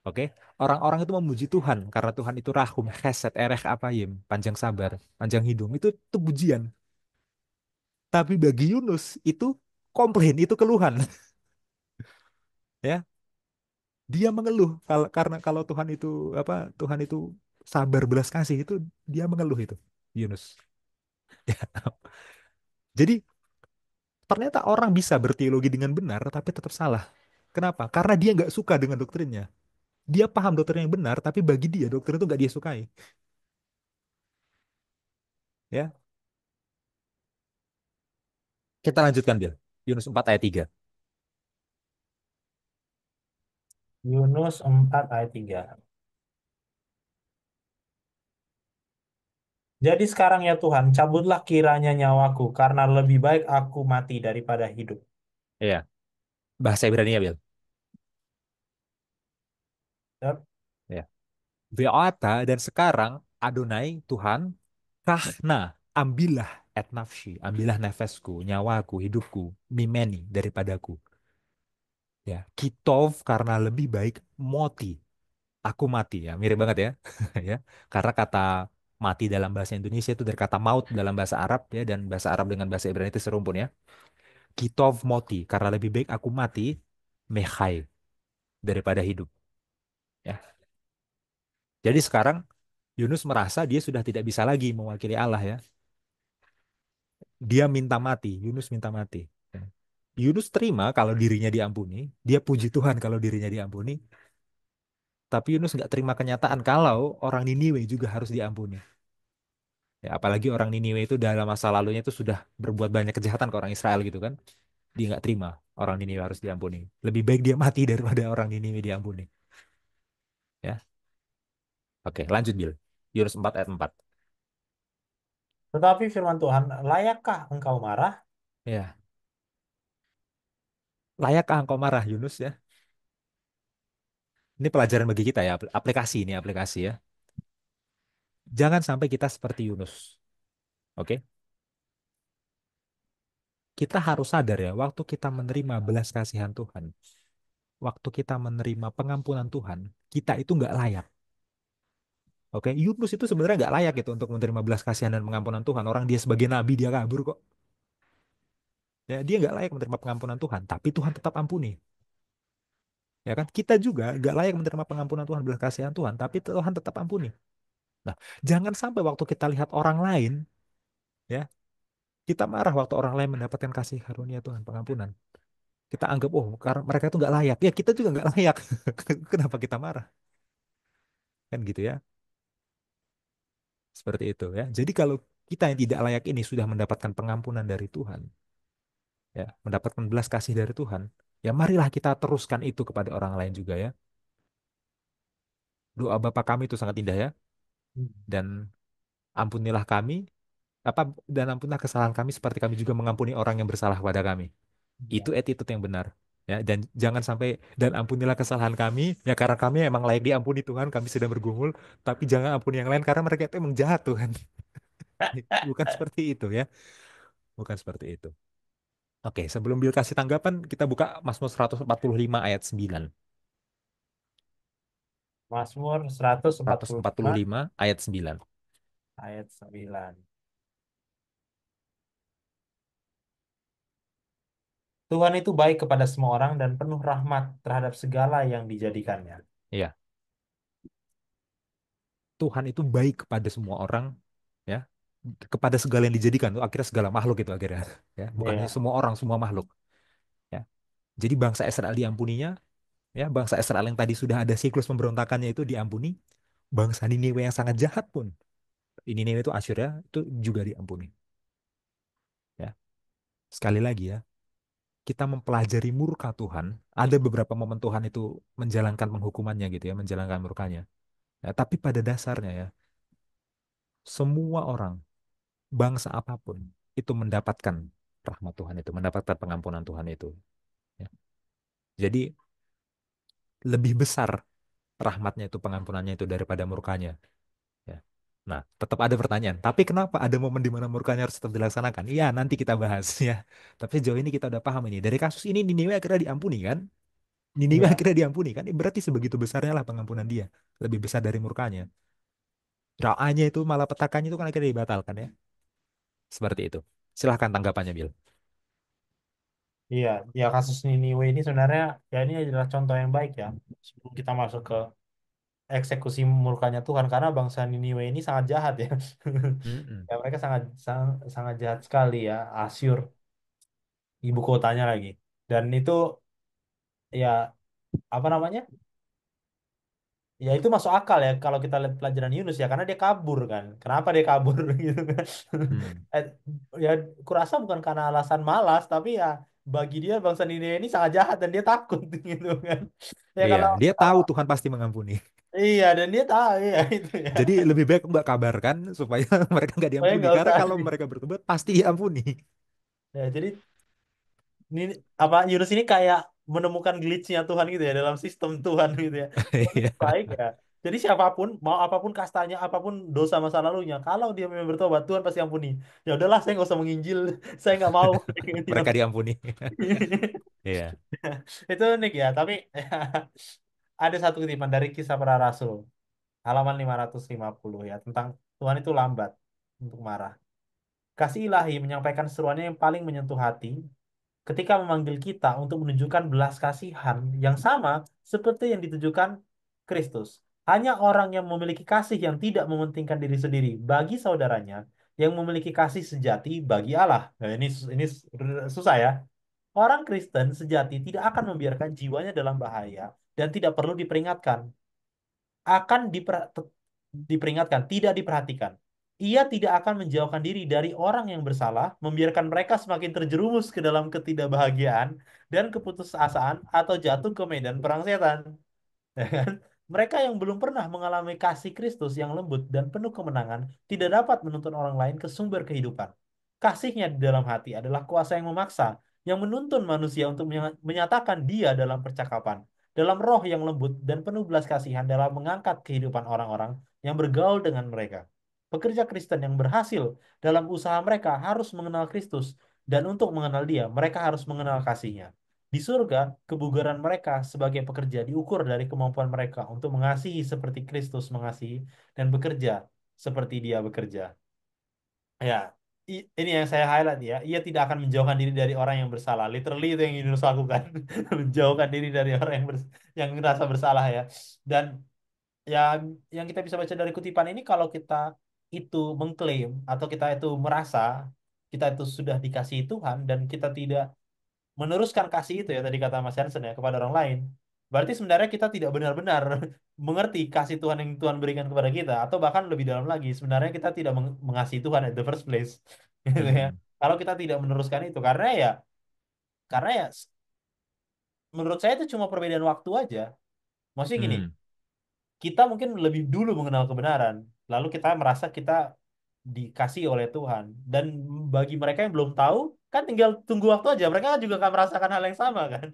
Oke, orang-orang itu memuji Tuhan karena Tuhan itu rahum, chesed, erech apayim, panjang sabar, panjang hidung. Itu pujian. Tapi bagi Yunus itu komplain, itu keluhan. Ya, dia mengeluh karena kalau Tuhan itu apa? Tuhan itu sabar belas kasih itu dia mengeluh itu Yunus. Jadi ternyata orang bisa berteologi dengan benar tapi tetap salah. Kenapa? Karena dia nggak suka dengan doktrinnya. Dia paham doktrin yang benar, tapi bagi dia doktrin itu nggak dia sukai. Ya, kita lanjutkan Bill. Yunus 4 ayat 3. Yunus 4 ayat 3. Jadi sekarang ya Tuhan, cabutlah kiranya nyawaku, karena lebih baik aku mati daripada hidup. Iya, bahasa Ibrani ya Bill. Ya, Ya. Ve'ata dan sekarang Adonai Tuhan kahna ambillah et nafsi, ambillah nafasku, nyawaku, hidupku, mimeni daripadaku. Ya, kitov karena lebih baik moti, aku mati ya, mirip banget ya. Ya, karena kata mati dalam bahasa Indonesia itu dari kata maut dalam bahasa Arab ya, dan bahasa Arab dengan bahasa Ibrani itu serumpun ya. Kitov moti karena lebih baik aku mati mehai daripada hidup. Ya, jadi sekarang Yunus merasa dia sudah tidak bisa lagi mewakili Allah ya. Dia minta mati, Yunus minta mati. Ya. Yunus terima kalau dirinya diampuni, dia puji Tuhan kalau dirinya diampuni, tapi Yunus nggak terima kenyataan kalau orang Niniwe juga harus diampuni. Ya, apalagi orang Niniwe itu dalam masa lalunya itu sudah berbuat banyak kejahatan ke orang Israel gitu kan. Dia nggak terima orang Niniwe harus diampuni. Lebih baik dia mati daripada orang Niniwe diampuni. Oke, lanjut Bil. Yunus 4 ayat 4. Tetapi firman Tuhan, layakkah engkau marah? Ya, layakkah engkau marah Yunus ya? Ini pelajaran bagi kita ya, aplikasi ini aplikasi ya. Jangan sampai kita seperti Yunus. Oke? Kita harus sadar ya, waktu kita menerima belas kasihan Tuhan, waktu kita menerima pengampunan Tuhan, kita itu nggak layak. Oke, Yunus itu sebenarnya nggak layak itu untuk menerima belas kasihan dan pengampunan Tuhan. Orang dia sebagai nabi dia kabur kok. Ya, dia nggak layak menerima pengampunan Tuhan, tapi Tuhan tetap ampuni. Ya kan? Kita juga nggak layak menerima pengampunan Tuhan, belas kasihan Tuhan, tapi Tuhan tetap ampuni. Nah, jangan sampai waktu kita lihat orang lain, ya, kita marah waktu orang lain mendapatkan kasih karunia Tuhan, pengampunan. Kita anggap, oh, karena mereka itu nggak layak. Ya, kita juga nggak layak. Kenapa kita marah? Kan gitu ya. Seperti itu ya. Jadi kalau kita yang tidak layak ini sudah mendapatkan pengampunan dari Tuhan, ya, mendapatkan belas kasih dari Tuhan, ya marilah kita teruskan itu kepada orang lain juga ya. Doa Bapa kami itu sangat indah ya. Dan ampunilah kami, apa dan ampunilah kesalahan kami seperti kami juga mengampuni orang yang bersalah kepada kami. Itu Ya. attitude yang benar. Ya, dan jangan sampai dan ampunilah kesalahan kami ya karena kami emang layak diampuni Tuhan, kami sedang bergumul, tapi jangan ampuni yang lain karena mereka itu emang jahat Tuhan. Bukan seperti itu ya. Bukan seperti itu. Oke, sebelum Bill kasih tanggapan, kita buka Mazmur 145 ayat 9. Mazmur 145 145 ayat 9. ayat 9. Tuhan itu baik kepada semua orang dan penuh rahmat terhadap segala yang dijadikannya. Iya, Tuhan itu baik kepada semua orang, ya, kepada segala yang dijadikan. Itu akhirnya segala makhluk itu akhirnya, ya, bukan hanya Iya. semua orang, semua makhluk, ya. Jadi bangsa Israel diampuninya, ya, bangsa Israel yang tadi sudah ada siklus pemberontakannya itu diampuni, bangsa Niniwe yang sangat jahat pun, Niniwe itu Asyria itu juga diampuni, ya. Sekali lagi ya, kita mempelajari murka Tuhan, ada beberapa momen Tuhan itu menjalankan penghukumannya gitu ya, menjalankan murkanya. Ya, tapi pada dasarnya ya, semua orang, bangsa apapun, itu mendapatkan rahmat Tuhan itu, mendapatkan pengampunan Tuhan itu. Ya. Jadi lebih besar rahmatnya itu, pengampunannya itu daripada murkanya. Ya. Nah, tetap ada pertanyaan. Tapi kenapa ada momen di mana murkanya harus tetap dilaksanakan? Iya, nanti kita bahas ya. Tapi sejauh ini kita udah paham ini. Dari kasus ini Niniwe akhirnya diampuni kan? Niniwe Iya. akhirnya diampuni kan? Berarti sebegitu besarnya lah pengampunan dia. Lebih besar dari murkanya. Doanya itu malah petakannya itu kan akhirnya dibatalkan ya. Seperti itu. Silahkan tanggapannya, Bil. Iya, ya kasus Niniwe ini sebenarnya ya ini adalah contoh yang baik ya. Sebelum kita masuk ke eksekusi murkanya Tuhan karena bangsa Niniwe ini sangat jahat ya. Mm-mm. Ya mereka sangat sangat, sangat jahat sekali ya. Asyur ibu kotanya lagi. Dan itu ya apa namanya? Ya itu masuk akal ya kalau kita lihat pelajaran Yunus ya karena dia kabur kan. Kenapa dia kabur gitu kan? Hmm. Eh, Ya kurasa bukan karena alasan malas tapi ya bagi dia bangsa Niniwe ini sangat jahat dan dia takut gitu kan. Ya Iya, kalau dia tahu Tuhan pasti mengampuni. iya dan dia tahu ya itu ya. Jadi lebih baik Mbak kabarkan supaya mereka nggak Pokoknya diampuni. nggak Karena usah. kalau mereka bertobat pasti diampuni. Ya, jadi ini apa Yunus ini kayak menemukan glitchnya Tuhan gitu ya dalam sistem Tuhan gitu ya. Tuhan itu Iya. baik ya. Jadi siapapun mau apapun kastanya, apapun dosa masa lalunya, kalau dia memang bertobat, Tuhan pasti ampuni. Ya udahlah, saya nggak usah menginjil, saya nggak mau. Mereka diampuni. Iya. Itu unik ya. Tapi ada satu kutipan dari Kisah Para Rasul, halaman 550 ya tentang Tuhan itu lambat untuk marah. Kasih ilahi menyampaikan seruannya yang paling menyentuh hati ketika memanggil kita untuk menunjukkan belas kasihan yang sama seperti yang ditujukan Kristus. Hanya orang yang memiliki kasih yang tidak mementingkan diri sendiri bagi saudaranya yang memiliki kasih sejati bagi Allah. Nah, ini susah ya. Orang Kristen sejati tidak akan membiarkan jiwanya dalam bahaya dan tidak perlu diperingatkan. Akan diperingatkan, tidak diperhatikan. Ia tidak akan menjauhkan diri dari orang yang bersalah, membiarkan mereka semakin terjerumus ke dalam ketidakbahagiaan dan keputusasaan atau jatuh ke medan perang setan. Ya kan? Mereka yang belum pernah mengalami kasih Kristus yang lembut dan penuh kemenangan tidak dapat menuntun orang lain ke sumber kehidupan. Kasihnya di dalam hati adalah kuasa yang memaksa, yang menuntun manusia untuk menyatakan dia dalam percakapan, dalam roh yang lembut dan penuh belas kasihan dalam mengangkat kehidupan orang-orang yang bergaul dengan mereka. Pekerja Kristen yang berhasil dalam usaha mereka harus mengenal Kristus, dan untuk mengenal dia, mereka harus mengenal kasihnya. Di surga, kebugaran mereka sebagai pekerja diukur dari kemampuan mereka untuk mengasihi seperti Kristus mengasihi dan bekerja seperti dia bekerja. Ya, ini yang saya highlight ya. Ia tidak akan menjauhkan diri dari orang yang bersalah. Literally itu yang Yunus lakukan. Menjauhkan diri dari orang yang merasa bersalah ya. Dan ya yang kita bisa baca dari kutipan ini kalau kita itu mengklaim atau kita itu merasa kita itu sudah dikasihi Tuhan dan kita tidak meneruskan kasih itu ya tadi kata Mas Hansen ya kepada orang lain. Berarti sebenarnya kita tidak benar-benar mengerti kasih Tuhan yang Tuhan berikan kepada kita atau bahkan lebih dalam lagi sebenarnya kita tidak mengasihi Tuhan at the first place gitu ya. Mm-mm. Kalau kita tidak meneruskan itu karena ya menurut saya itu cuma perbedaan waktu aja. Maksudnya gini, Mm. kita mungkin lebih dulu mengenal kebenaran, lalu kita merasa kita dikasih oleh Tuhan. Dan bagi mereka yang belum tahu, kan tinggal tunggu waktu aja. Mereka juga akan merasakan hal yang sama kan.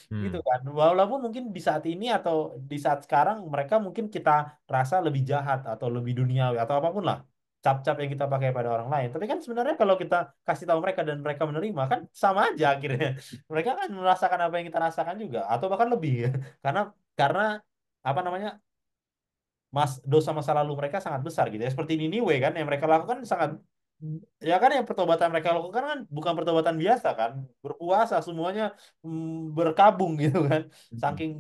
Gitu Mm. kan. Walaupun mungkin di saat ini atau di saat sekarang mereka mungkin kita rasa lebih jahat atau lebih duniawi atau apapun lah. Cap-cap yang kita pakai pada orang lain. Tapi kan sebenarnya kalau kita kasih tahu mereka dan mereka menerima kan sama aja akhirnya. Mereka kan merasakan apa yang kita rasakan juga atau bahkan lebih. Karena apa namanya dosa masa lalu mereka sangat besar gitu ya seperti Niniwe kan yang mereka lakukan sangat ya kan yang pertobatan mereka lakukan kan bukan pertobatan biasa kan berpuasa semuanya berkabung gitu kan Mm. saking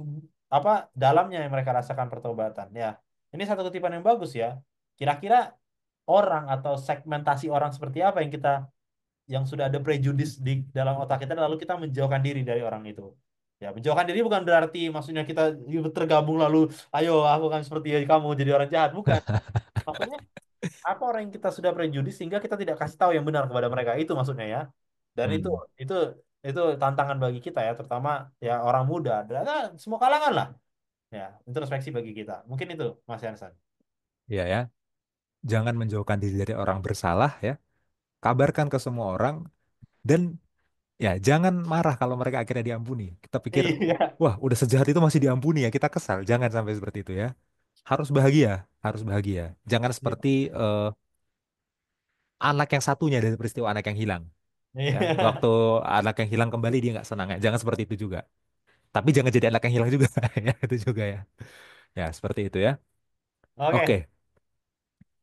apa dalamnya yang mereka rasakan pertobatan ya ini satu kutipan yang bagus ya kira-kira orang atau segmentasi orang seperti apa yang sudah ada prejudis di dalam otak kita lalu kita menjauhkan diri dari orang itu. Ya, menjauhkan diri bukan berarti maksudnya kita tergabung lalu ayo aku kan seperti kamu jadi orang jahat, bukan. Maksudnya apa orang yang kita sudah prejudis sehingga kita tidak kasih tahu yang benar kepada mereka itu maksudnya ya. Dan itu Mm. itu itu tantangan bagi kita ya, terutama ya orang muda dan semua kalangan lah. Ya, introspeksi bagi kita. Mungkin itu Mas Yansan. Ya ya, jangan menjauhkan diri dari orang bersalah ya. Kabarkan ke semua orang dan ya jangan marah kalau mereka akhirnya diampuni. Kita pikir, Iya. wah udah sejahat itu masih diampuni ya, kita kesal. Jangan sampai seperti itu ya. Harus bahagia, harus bahagia. Jangan seperti eh, anak yang satunya dari peristiwa anak yang hilang. Ya, Iya. waktu anak yang hilang kembali dia nggak senang ya. Jangan seperti itu juga. Tapi jangan jadi anak yang hilang juga. Ya, itu juga ya. Ya, seperti itu ya. Oke. Oke,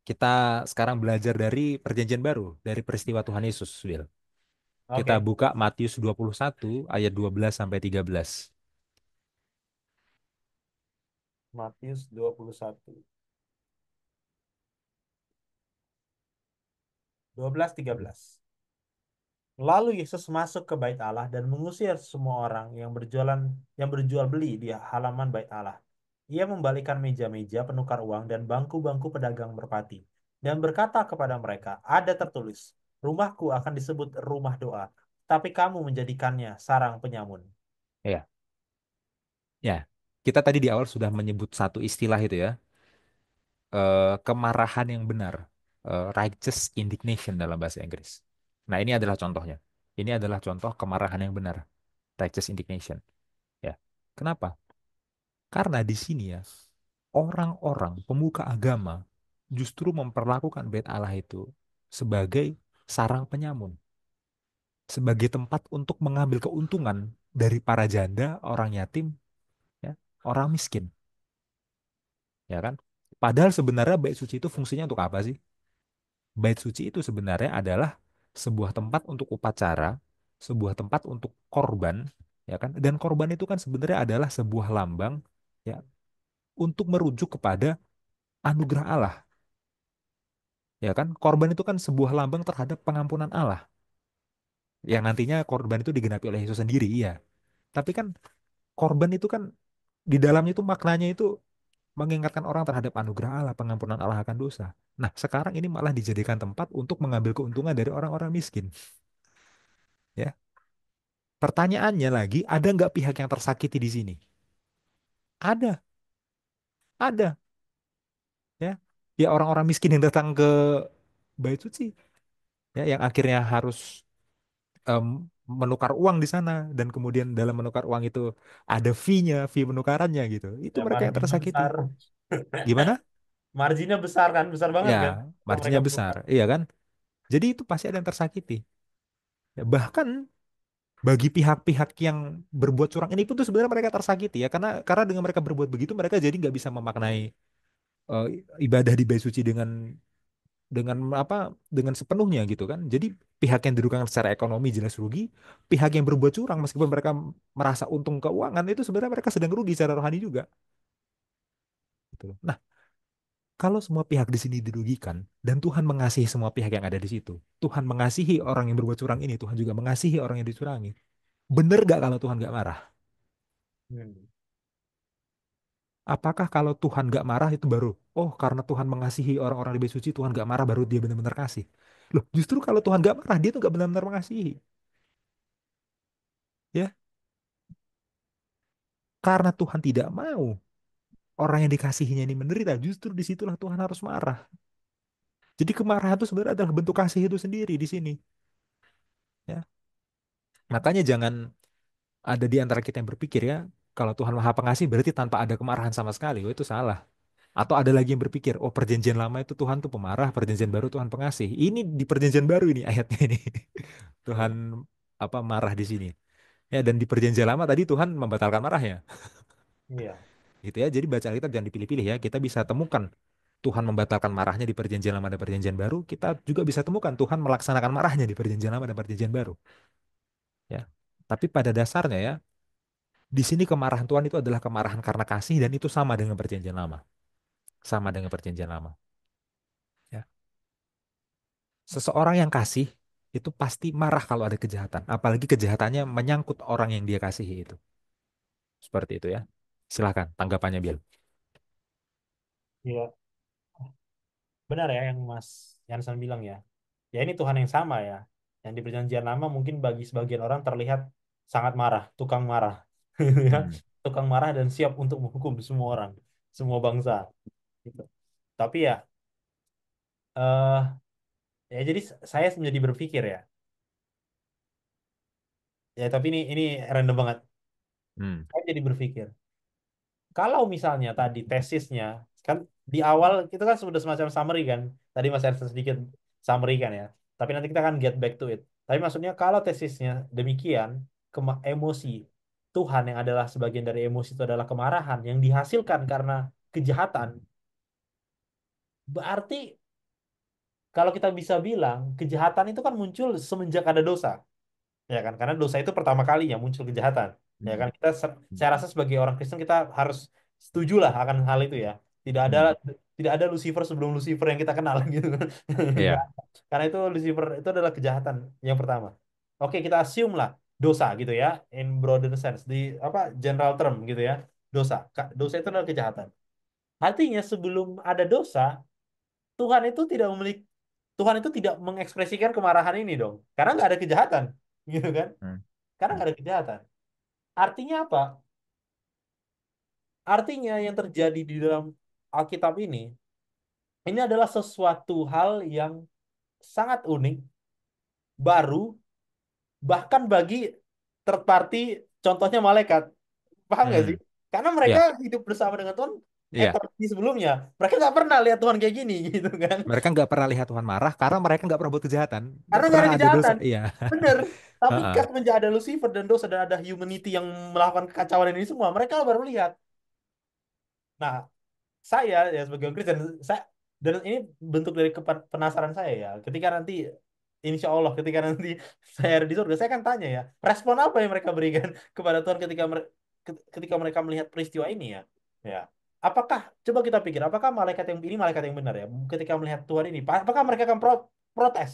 kita sekarang belajar dari perjanjian baru, dari peristiwa Tuhan Yesus, Will. Kita Oke. buka Matius 21 ayat 12 sampai 13. Matius 21. 12-13. Lalu Yesus masuk ke bait Allah dan mengusir semua orang yang berjual beli di halaman bait Allah. Ia membalikan meja-meja penukar uang dan bangku-bangku pedagang merpati dan berkata kepada mereka, ada tertulis, rumahku akan disebut rumah doa, tapi kamu menjadikannya sarang penyamun. Ya, ya. Kita tadi di awal sudah menyebut satu istilah itu ya, kemarahan yang benar, righteous indignation dalam bahasa Inggris. Nah, ini adalah contohnya. Ini adalah contoh kemarahan yang benar, righteous indignation. Ya, kenapa? Karena di sini ya, orang-orang pemuka agama justru memperlakukan bait Allah itu sebagai sarang penyamun, sebagai tempat untuk mengambil keuntungan dari para janda, orang yatim, ya, orang miskin, ya kan? Padahal sebenarnya bait suci itu fungsinya untuk apa sih? Bait suci itu sebenarnya adalah sebuah tempat untuk upacara, sebuah tempat untuk korban, ya kan? Dan korban itu kan sebenarnya adalah sebuah lambang, ya, untuk merujuk kepada anugerah Allah, ya kan? Korban itu kan sebuah lambang terhadap pengampunan Allah, yang nantinya korban itu digenapi oleh Yesus sendiri, iya. Tapi kan korban itu kan di dalamnya itu maknanya itu mengingatkan orang terhadap anugerah Allah, pengampunan Allah akan dosa. Nah, sekarang ini malah dijadikan tempat untuk mengambil keuntungan dari orang-orang miskin. Ya, pertanyaannya lagi, ada nggak pihak yang tersakiti di sini? Ada. Ada, ya. Ya orang-orang miskin yang datang ke Bait Suci, ya, yang akhirnya harus em, menukar uang di sana, dan kemudian dalam menukar uang itu ada fee-nya, fee penukarannya gitu. Itu Ya, mereka yang marginnya tersakiti. besar. Gimana? Marginnya besar kan, besar banget Ya, kan kalau mereka marginnya besar, buka. iya kan? Jadi itu pasti ada yang tersakiti. Ya, bahkan bagi pihak-pihak yang berbuat curang ini pun tuh sebenarnya mereka tersakiti ya, karena dengan mereka berbuat begitu mereka jadi nggak bisa memaknai eh, ibadah di bait suci dengan apa, dengan sepenuhnya gitu kan. Jadi pihak yang dirugikan secara ekonomi jelas rugi, pihak yang berbuat curang meskipun mereka merasa untung keuangan itu sebenarnya mereka sedang rugi secara rohani juga gitu loh. Nah, kalau semua pihak di sini dirugikan dan Tuhan mengasihi semua pihak yang ada di situ, Tuhan mengasihi orang yang berbuat curang ini, Tuhan juga mengasihi orang yang dicurangi. Bener gak kalau Tuhan gak marah? Hmm. Apakah kalau Tuhan gak marah itu baru, oh karena Tuhan mengasihi orang-orang di bait suci, Tuhan gak marah baru dia benar-benar kasih. Loh, justru kalau Tuhan gak marah, dia tuh gak benar-benar mengasihi. Ya, karena Tuhan tidak mau orang yang dikasihinya ini menderita, justru disitulah Tuhan harus marah. Jadi kemarahan itu sebenarnya adalah bentuk kasih itu sendiri di sini. Ya, makanya jangan ada di antara kita yang berpikir ya, kalau Tuhan Maha Pengasih berarti tanpa ada kemarahan sama sekali. Oh, itu salah. Atau ada lagi yang berpikir, oh perjanjian lama itu Tuhan tuh pemarah, perjanjian baru Tuhan pengasih. Ini di perjanjian baru ini ayatnya ini. Tuhan Iya. apa marah di sini. Ya, dan di perjanjian lama tadi Tuhan membatalkan marahnya. Iya. Gitu ya. Jadi baca Alkitab jangan dipilih-pilih ya. Kita bisa temukan Tuhan membatalkan marahnya di perjanjian lama dan perjanjian baru. Kita juga bisa temukan Tuhan melaksanakan marahnya di perjanjian lama dan perjanjian baru. Ya. Tapi pada dasarnya ya, di sini kemarahan Tuhan itu adalah kemarahan karena kasih dan itu sama dengan perjanjian lama. Sama dengan perjanjian lama. Ya. Seseorang yang kasih itu pasti marah kalau ada kejahatan. Apalagi kejahatannya menyangkut orang yang dia kasihi itu. Seperti itu ya. Silakan tanggapannya Bill. Iya. Benar ya yang Mas Yansan bilang ya. Ya ini Tuhan yang sama ya. Yang di perjanjian lama mungkin bagi sebagian orang terlihat sangat marah, tukang marah. Ya. Hmm. Tukang marah dan siap untuk menghukum semua orang, semua bangsa. Gitu. Tapi ya, eh ya jadi saya menjadi berpikir ya. Ya tapi ini random banget. Hmm. Saya jadi berpikir, kalau misalnya tadi tesisnya kan di awal itu kan sudah semacam summary kan. Tadi Mas Ernst sedikit summary kan ya. Tapi nanti kita akan get back to it. Tapi maksudnya kalau tesisnya demikian, emosi Tuhan yang adalah sebagian dari emosi itu adalah kemarahan yang dihasilkan karena kejahatan. Berarti kalau kita bisa bilang kejahatan itu kan muncul semenjak ada dosa. Ya kan, karena dosa itu pertama kalinya muncul kejahatan. Ya kan, Hmm. kita saya rasa sebagai orang Kristen kita harus setuju lah akan hal itu ya. Tidak ada Hmm. tidak ada Lucifer sebelum Lucifer yang kita kenal gitu kan. Nggak Iya. ada. Karena itu Lucifer itu adalah kejahatan yang pertama. Oke, kita assume lah dosa gitu ya, in broader sense di apa general term gitu ya. Dosa. Dosa itu adalah kejahatan. Artinya sebelum ada dosa, Tuhan itu tidak memiliki Tuhan itu tidak mengekspresikan kemarahan ini dong. Karena nggak ada kejahatan, gitu kan? Hmm. Karena Hmm. nggak ada kejahatan. Artinya apa? Artinya yang terjadi di dalam Alkitab ini adalah sesuatu hal yang sangat unik, baru, bahkan bagi third party, contohnya malaikat. Paham nggak sih? Hmm. Karena mereka Iya. hidup bersama dengan Tuhan Iya. eternity sebelumnya. Mereka nggak pernah lihat Tuhan kayak gini, gitu kan? Mereka nggak pernah lihat Tuhan marah karena mereka nggak pernah buat kejahatan. Nggak Karena nggak pernah ada ada dosa. kejahatan. Iya. Bener. Tapi Heeh. semenjak ada Lucifer dan dosa dan ada humanity yang melakukan kekacauan ini semua, mereka baru lihat. Nah, saya ya sebagai orang Kristen saya dan ini bentuk dari penasaran saya ya ketika nanti insya Allah ketika nanti saya ada di surga saya akan tanya ya respon apa yang mereka berikan kepada Tuhan ketika mereka melihat peristiwa ini ya apakah coba kita pikir apakah malaikat yang ini malaikat yang benar ya ketika melihat Tuhan ini apakah mereka akan protes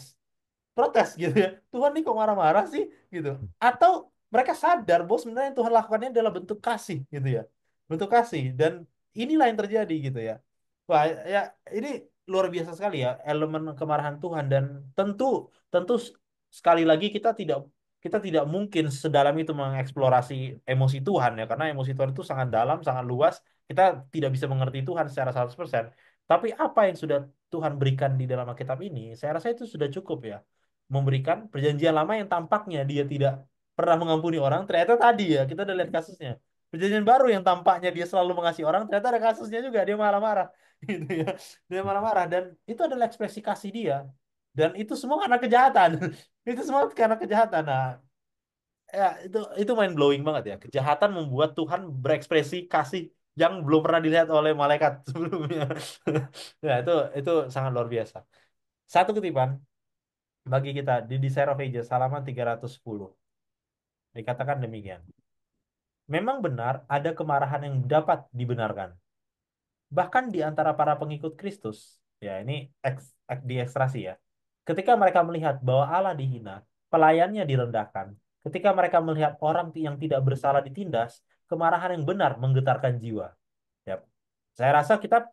protes gitu ya. Tuhan nih kok marah-marah sih gitu. Atau mereka sadar bahwa sebenarnya yang Tuhan lakukannya adalah bentuk kasih gitu ya. Bentuk kasih dan inilah yang terjadi gitu ya. Wah, ya ini luar biasa sekali ya elemen kemarahan Tuhan dan tentu tentu sekali lagi kita tidak kita tidak mungkin sedalam itu mengeksplorasi emosi Tuhan ya, karena emosi Tuhan itu sangat dalam, sangat luas. Kita tidak bisa mengerti Tuhan secara 100%. Tapi apa yang sudah Tuhan berikan di dalam Alkitab ini, saya rasa itu sudah cukup ya. Memberikan perjanjian lama yang tampaknya dia tidak pernah mengampuni orang, ternyata tadi ya, kita udah lihat kasusnya. Perjanjian baru yang tampaknya dia selalu mengasihi orang, ternyata ada kasusnya juga, dia marah-marah. Gitu ya. Dia marah-marah, dan itu adalah ekspresi kasih dia. Dan itu semua karena kejahatan. Itu semua karena kejahatan. Nah, ya itu mind blowing banget ya. Kejahatan membuat Tuhan berekspresi kasih yang belum pernah dilihat oleh malaikat sebelumnya. Ya, itu sangat luar biasa. Satu kutipan bagi kita di Desire of Ages halaman 310. Dikatakan demikian. Memang benar ada kemarahan yang dapat dibenarkan. Bahkan di antara para pengikut Kristus, ya ini diekstrasi ya. Ketika mereka melihat bahwa Allah dihina, pelayannya direndahkan. Ketika mereka melihat orang yang tidak bersalah ditindas, kemarahan yang benar menggetarkan jiwa. Ya, saya rasa kita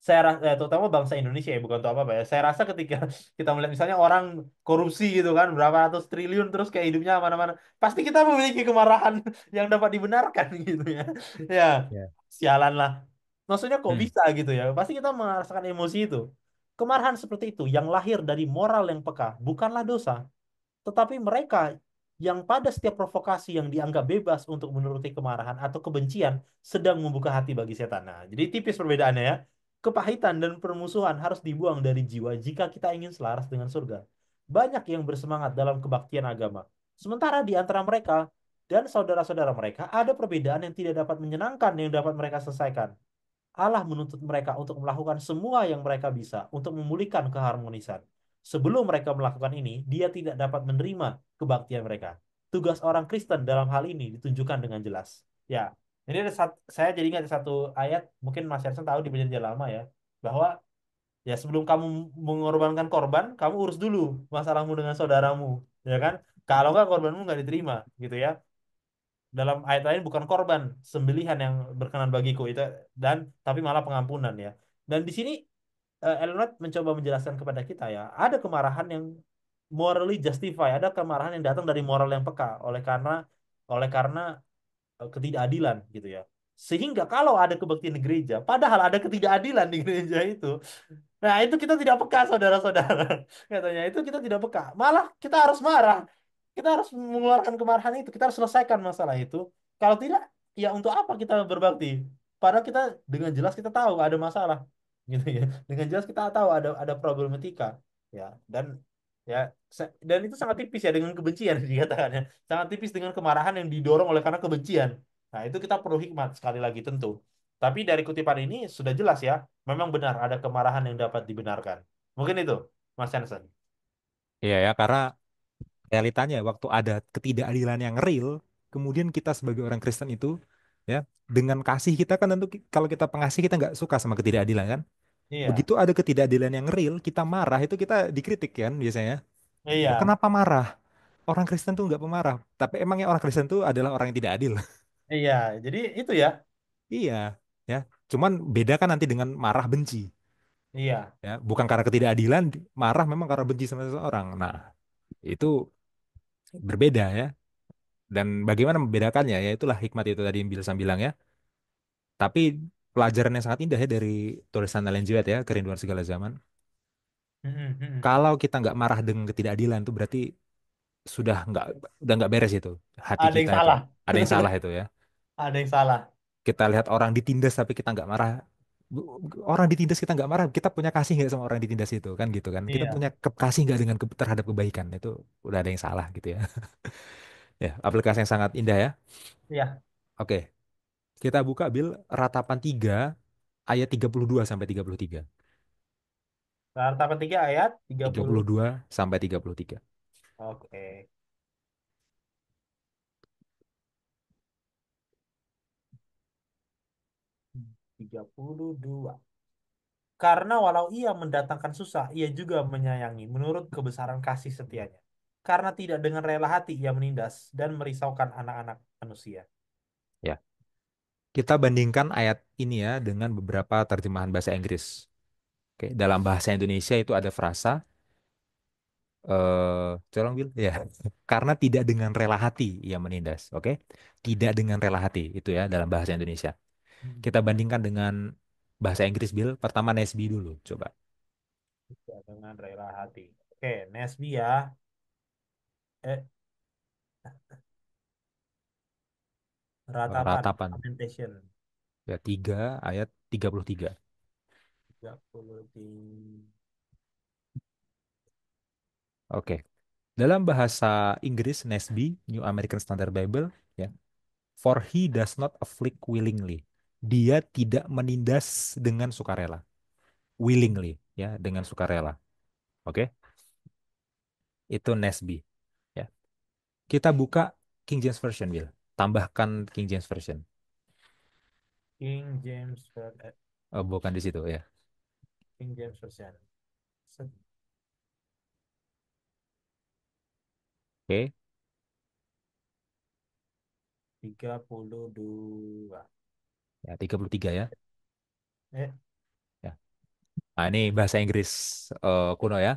terutama bangsa Indonesia ya, bukan untuk apa-apa ya. Saya rasa ketika kita melihat misalnya orang korupsi gitu kan berapa ratus triliun terus kayak hidupnya mana-mana, pasti kita memiliki kemarahan yang dapat dibenarkan gitu ya. Ya, Ya. sialan lah. Maksudnya kok Hmm. bisa gitu ya? Pasti kita merasakan emosi itu. Kemarahan seperti itu yang lahir dari moral yang peka bukanlah dosa, tetapi mereka yang pada setiap provokasi yang dianggap bebas untuk menuruti kemarahan atau kebencian sedang membuka hati bagi setan. Nah, jadi tipis perbedaannya ya. Kepahitan dan permusuhan harus dibuang dari jiwa jika kita ingin selaras dengan surga. Banyak yang bersemangat dalam kebaktian agama. Sementara di antara mereka dan saudara-saudara mereka ada perbedaan yang tidak dapat menyenangkan yang dapat mereka selesaikan. Allah menuntut mereka untuk melakukan semua yang mereka bisa untuk memulihkan keharmonisan. Sebelum mereka melakukan ini, dia tidak dapat menerima kebaktian mereka. Tugas orang Kristen dalam hal ini ditunjukkan dengan jelas. Ya, ini saya jadi ingat satu ayat, mungkin Mas Yarson tahu di perjanjian lama ya, bahwa ya sebelum kamu mengorbankan korban, kamu urus dulu masalahmu dengan saudaramu, ya kan? Kalau nggak korbanmu nggak diterima, gitu ya. Dalam ayat lain bukan korban sembelihan yang berkenan bagiku itu, dan tapi malah pengampunan ya. Dan di sini Ellen White mencoba menjelaskan kepada kita ya, ada kemarahan yang morally justify, ada kemarahan yang datang dari moral yang peka oleh karena ketidakadilan gitu ya. Sehingga kalau ada kebaktian di gereja, padahal ada ketidakadilan di gereja itu, nah, itu kita tidak peka, saudara-saudara. Katanya itu kita tidak peka. Malah kita harus marah. Kita harus mengeluarkan kemarahan itu. Kita harus selesaikan masalah itu. Kalau tidak, ya untuk apa kita berbakti? Padahal kita dengan jelas kita tahu ada masalah, gitu ya. Dengan jelas kita tahu ada problematika, ya. Dan itu sangat tipis ya dengan kebencian dikatakannya. Sangat tipis dengan kemarahan yang didorong oleh karena kebencian. Nah, itu kita perlu hikmat sekali lagi tentu. Tapi dari kutipan ini sudah jelas ya, memang benar ada kemarahan yang dapat dibenarkan. Mungkin itu, Mas Hansen. Iya ya, karena realitanya waktu ada ketidakadilan yang real, kemudian kita sebagai orang Kristen itu ya dengan kasih kita kan tentu kalau kita pengasih kita nggak suka sama ketidakadilan kan. Iya, Begitu ada ketidakadilan yang real, kita marah itu kita dikritik kan biasanya. Lo iya, kenapa marah? Orang Kristen tuh nggak pemarah. Tapi emangnya orang Kristen tuh adalah orang yang tidak adil. iya. Jadi itu ya, Iya, ya. Cuman beda kan nanti dengan marah benci, iya, ya. Bukan karena ketidakadilan, marah memang karena benci sama seseorang. Nah, itu berbeda ya. Dan bagaimana membedakannya? Ya itulah hikmat itu tadi yang Bilsam bilang ya. Tapi pelajaran yang sangat indah ya dari tulisan Ellen G. White ya, Kerinduan Segala Zaman. mm, mm. Kalau kita nggak marah dengan ketidakadilan itu berarti sudah nggak udah nggak beres itu hati Ada yang kita itu. salah. Ada yang salah itu ya. Ada yang salah. Kita lihat orang ditindas tapi kita nggak marah. Orang ditindas kita nggak marah. Kita punya kasih nggak sama orang yang ditindas itu kan gitu kan. Kita Iya, punya kasih nggak dengan terhadap kebaikan itu udah ada yang salah gitu ya. Ya, aplikasi yang sangat indah ya. iya. Oke, kita buka Bil Ratapan 3 ayat 32 sampai 33. Tahapan 3 ayat tiga tiga puluh. puluh dua sampai 33. Oke. 32. Karena walau ia mendatangkan susah, ia juga menyayangi menurut kebesaran kasih setianya. Karena tidak dengan rela hati ia menindas dan merisaukan anak-anak manusia. Ya. Kita bandingkan ayat ini ya dengan beberapa terjemahan bahasa Inggris. Oke, dalam bahasa Indonesia itu ada frasa Colong Bil, ya. Karena tidak dengan rela hati ia menindas, oke? Tidak dengan rela hati itu ya dalam bahasa Indonesia. Hmm. Kita bandingkan dengan bahasa Inggris, Bil. Pertama Nesby dulu, coba. Tidak dengan rela hati. Oke, Nesbi ya. Eh, ratapan. Ratapan. Lamentation. Ya, 3 ayat 33. 33. Oke. Dalam bahasa Inggris, Nesby, New American Standard Bible, ya. For he does not afflict willingly. Dia tidak menindas dengan sukarela. Willingly, ya, dengan sukarela. Oke, itu Nesby. Ya. Kita buka King James Version, Bill. Tambahkan King James Version. King James Oh, bukan di situ ya. King James Version. Set, Oke, 32. ya 33 ya. Eh, Ya. Nah, ini bahasa Inggris kuno ya.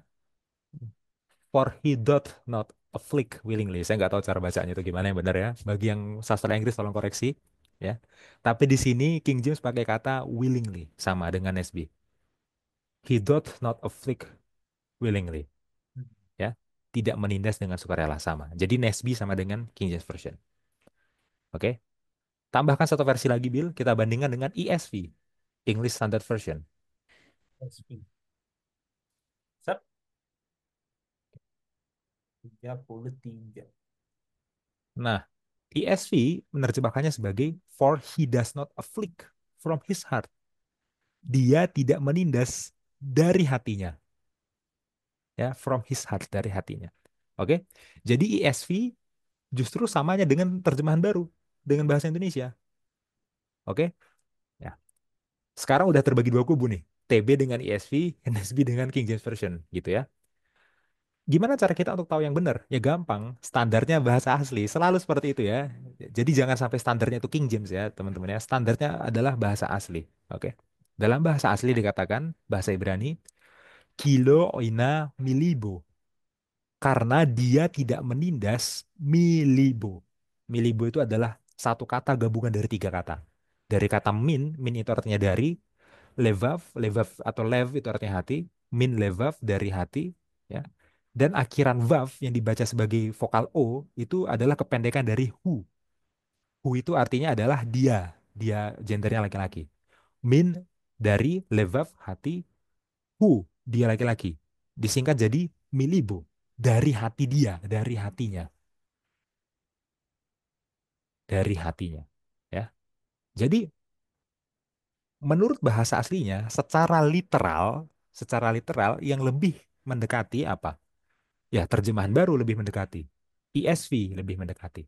For he doth not afflict willingly. Saya nggak tahu cara bacanya itu gimana yang benar ya. Bagi yang sastra Inggris tolong koreksi ya. Tapi di sini King James pakai kata willingly sama dengan SB. He doth not afflict willingly ya. Tidak menindas dengan sukarela sama. Jadi Nesby sama dengan King James Version. Oke. Tambahkan satu versi lagi Bill, kita bandingkan dengan ESV, English Standard Version. SP. Set, 33. Nah, ESV menerjemahkannya sebagai for he does not afflict from his heart. Dia tidak menindas dari hatinya, ya, from his heart dari hatinya. Oke. Jadi ESV justru samanya dengan terjemahan baru dengan bahasa Indonesia. Oke. Ya. Sekarang udah terbagi dua kubu nih. TB dengan ESV, NSB dengan King James Version gitu ya. Gimana cara kita untuk tahu yang benar? Ya gampang, standarnya bahasa asli, selalu seperti itu ya. Jadi jangan sampai standarnya itu King James ya, teman-teman ya. Standarnya adalah bahasa asli. Oke. Dalam bahasa asli dikatakan, bahasa Ibrani, kilo oina milibo. Karena dia tidak menindas milibo. Milibo itu adalah satu kata gabungan dari tiga kata. Dari kata min itu artinya dari, levav, levav atau lev itu artinya hati, min levav dari hati, ya. Dan akhiran vav yang dibaca sebagai vokal o itu adalah kependekan dari hu. Hu itu artinya adalah dia, dia gendernya laki-laki. Min dari levav hati, hu dia laki-laki. Disingkat jadi milibo dari hati dia, dari hatinya, dari hatinya. Ya. Jadi menurut bahasa aslinya secara literal yang lebih mendekati apa? Ya, terjemahan baru lebih mendekati. ESV lebih mendekati.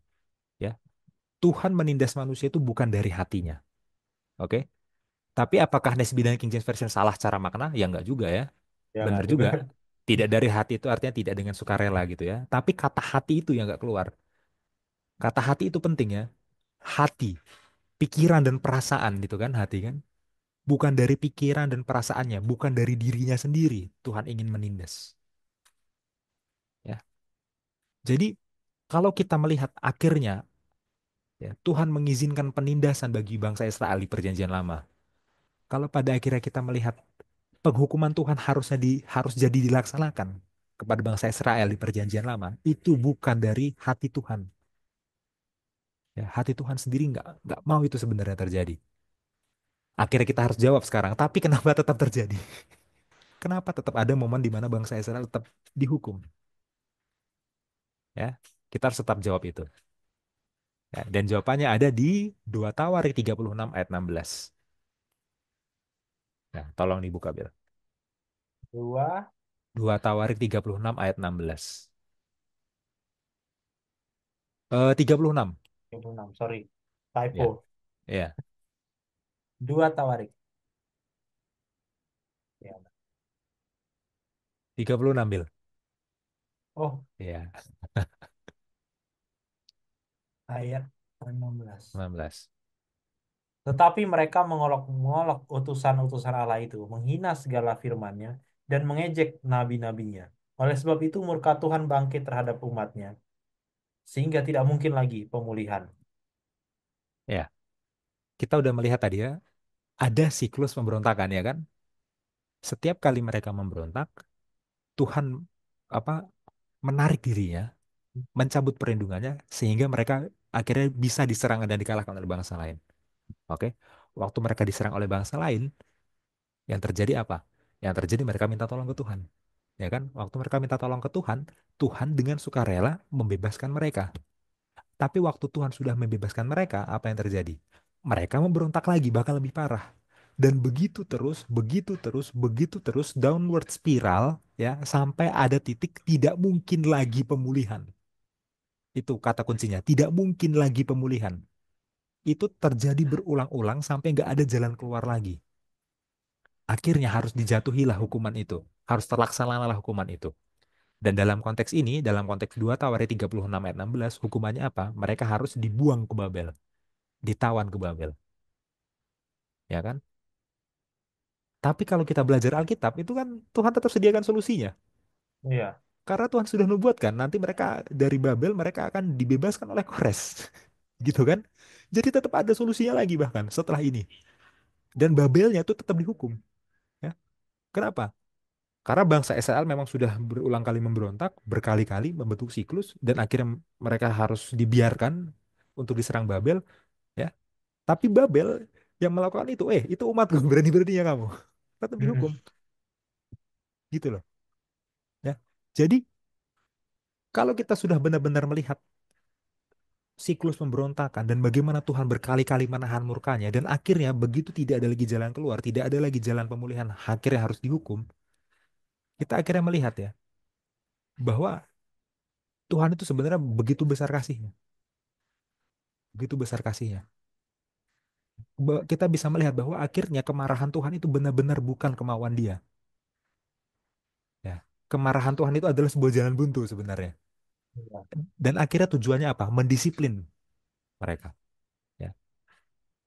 Ya, Tuhan menindas manusia itu bukan dari hatinya. Oke? Tapi apakah Nesby dan King James Version salah cara makna? Ya enggak juga ya. Ya nggak Benar juga. juga. Tidak dari hati itu artinya tidak dengan sukarela gitu ya. Tapi kata hati itu yang enggak keluar. Kata hati itu penting ya. Hati, pikiran dan perasaan gitu kan hati kan. Bukan dari pikiran dan perasaannya, bukan dari dirinya sendiri Tuhan ingin menindas. Ya. Jadi kalau kita melihat akhirnya ya, Tuhan mengizinkan penindasan bagi bangsa Israel di Perjanjian Lama. Kalau pada akhirnya kita melihat penghukuman Tuhan harus jadi dilaksanakan kepada bangsa Israel di Perjanjian Lama, itu bukan dari hati Tuhan. Ya, hati Tuhan sendiri nggak mau itu sebenarnya terjadi. Akhirnya kita harus jawab sekarang, tapi kenapa tetap terjadi? Kenapa tetap ada momen di mana bangsa Israel tetap dihukum? Ya, kita harus tetap jawab itu. Ya, dan jawabannya ada di 2 Tawarik 36 ayat 16. Nah, tolong dibuka, Bil. Dua, 2 Tawarik 36 ayat 16. 36. 36. Sorry. Ya, Typo. ya. Dua Tawarik. Ya. 36, Bil. Oh, Ya, ayat 16. 19. Tetapi mereka mengolok-ngolok utusan-utusan Allah itu, menghina segala firman-Nya, dan mengejek nabi-nabinya. Oleh sebab itu murka Tuhan bangkit terhadap umatnya, sehingga tidak mungkin lagi pemulihan. Ya, kita udah melihat tadi ya, ada siklus pemberontakan ya kan? Setiap kali mereka memberontak, Tuhan apa menarik dirinya, mencabut perlindungannya sehingga mereka akhirnya bisa diserang dan dikalahkan oleh bangsa lain. Oke. Waktu mereka diserang oleh bangsa lain, yang terjadi apa? Yang terjadi mereka minta tolong ke Tuhan. Ya kan? Waktu mereka minta tolong ke Tuhan, Tuhan dengan sukarela membebaskan mereka. Tapi waktu Tuhan sudah membebaskan mereka, apa yang terjadi? Mereka memberontak lagi, bahkan lebih parah. Dan begitu terus, begitu terus, begitu terus, downward spiral, ya, sampai ada titik tidak mungkin lagi pemulihan. Itu kata kuncinya, tidak mungkin lagi pemulihan. Itu terjadi berulang-ulang sampai nggak ada jalan keluar lagi. Akhirnya harus dijatuhilah hukuman itu. Harus terlaksanalah hukuman itu. Dan dalam konteks ini, dalam konteks 2 Tawarik 36 ayat 16, hukumannya apa? Mereka harus dibuang ke Babel, ditawan ke Babel, ya kan? Tapi kalau kita belajar Alkitab, itu kan Tuhan tetap sediakan solusinya. Iya. Karena Tuhan sudah nubuatkan, nanti mereka dari Babel, mereka akan dibebaskan oleh Kores. Gitu kan? Jadi tetap ada solusinya lagi bahkan setelah ini. Dan Babelnya itu tetap dihukum. Ya. Kenapa? Karena bangsa Israel memang sudah berulang kali memberontak, berkali-kali membentuk siklus, dan akhirnya mereka harus dibiarkan untuk diserang Babel. Ya, tapi Babel yang melakukan itu umatku, berani-beraninya kamu. Tetap dihukum, Mm-mm. gitu loh. Ya, jadi kalau kita sudah benar-benar melihat siklus pemberontakan dan bagaimana Tuhan berkali-kali menahan murkanya, dan akhirnya begitu tidak ada lagi jalan keluar, tidak ada lagi jalan pemulihan, akhirnya harus dihukum. Kita akhirnya melihat ya bahwa Tuhan itu sebenarnya begitu besar kasihnya, begitu besar kasihnya. Kita bisa melihat bahwa akhirnya kemarahan Tuhan itu benar-benar bukan kemauan Dia. Ya, kemarahan Tuhan itu adalah sebuah jalan buntu sebenarnya. Iya. Dan akhirnya tujuannya apa? Mendisiplin mereka. Ya.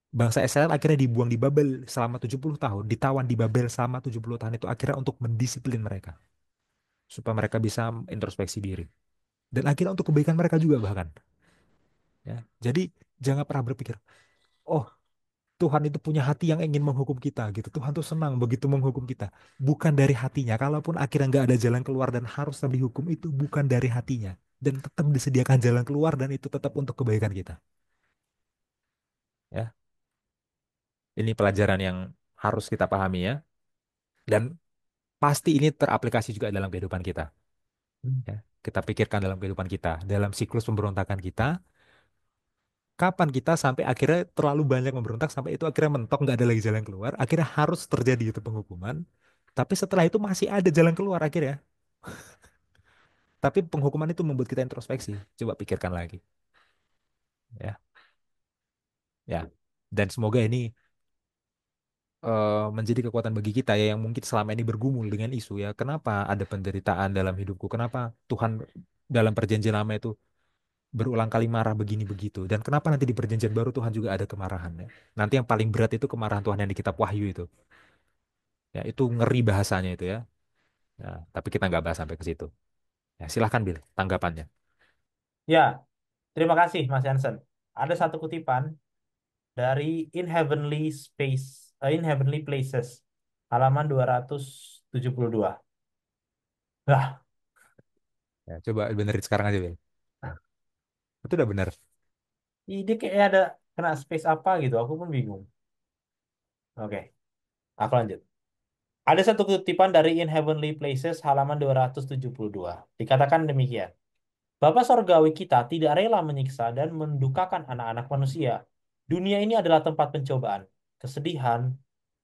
Bangsa Israel akhirnya dibuang di Babel selama 70 tahun, ditawan di Babel selama 70 tahun itu akhirnya untuk mendisiplin mereka. Supaya mereka bisa introspeksi diri. Dan akhirnya untuk kebaikan mereka juga bahkan. Ya. Jadi jangan pernah berpikir, oh Tuhan itu punya hati yang ingin menghukum kita gitu. Tuhan tuh senang begitu menghukum kita. Bukan dari hatinya. Kalaupun akhirnya nggak ada jalan keluar dan harus tetap dihukum itu bukan dari hatinya. Dan tetap disediakan jalan keluar dan itu tetap untuk kebaikan kita. Ya, ini pelajaran yang harus kita pahami ya. Dan pasti ini teraplikasi juga dalam kehidupan kita. Ya, kita pikirkan dalam kehidupan kita, dalam siklus pemberontakan kita, kapan kita sampai akhirnya terlalu banyak memberontak sampai itu akhirnya mentok nggak ada lagi jalan keluar, akhirnya harus terjadi itu penghukuman. Tapi setelah itu masih ada jalan keluar akhirnya. Tapi penghukuman itu membuat kita introspeksi. Coba pikirkan lagi, ya, ya. Dan semoga ini menjadi kekuatan bagi kita ya yang mungkin selama ini bergumul dengan isu ya. Kenapa ada penderitaan dalam hidupku? Kenapa Tuhan dalam perjanjian lama itu berulang kali marah begini begitu? Dan kenapa nanti di perjanjian baru Tuhan juga ada kemarahan ya? Nanti yang paling berat itu kemarahan Tuhan yang di kitab Wahyu itu. Ya, itu ngeri bahasanya itu ya. Nah, tapi kita nggak bahas sampai ke situ. Ya, silahkan Bill, tanggapannya. Ya, terima kasih Mas Jansen. Ada satu kutipan dari In Heavenly Places, halaman 272. Lah, Ya, coba benerin sekarang aja Bill. Itu udah bener. ini kayak ada kena space apa gitu, aku pun bingung. Oke, aku lanjut. Ada satu kutipan dari In Heavenly Places, halaman 272. Dikatakan demikian. Bapa Sorgawi kita tidak rela menyiksa dan mendukakan anak-anak manusia. Dunia ini adalah tempat pencobaan, kesedihan,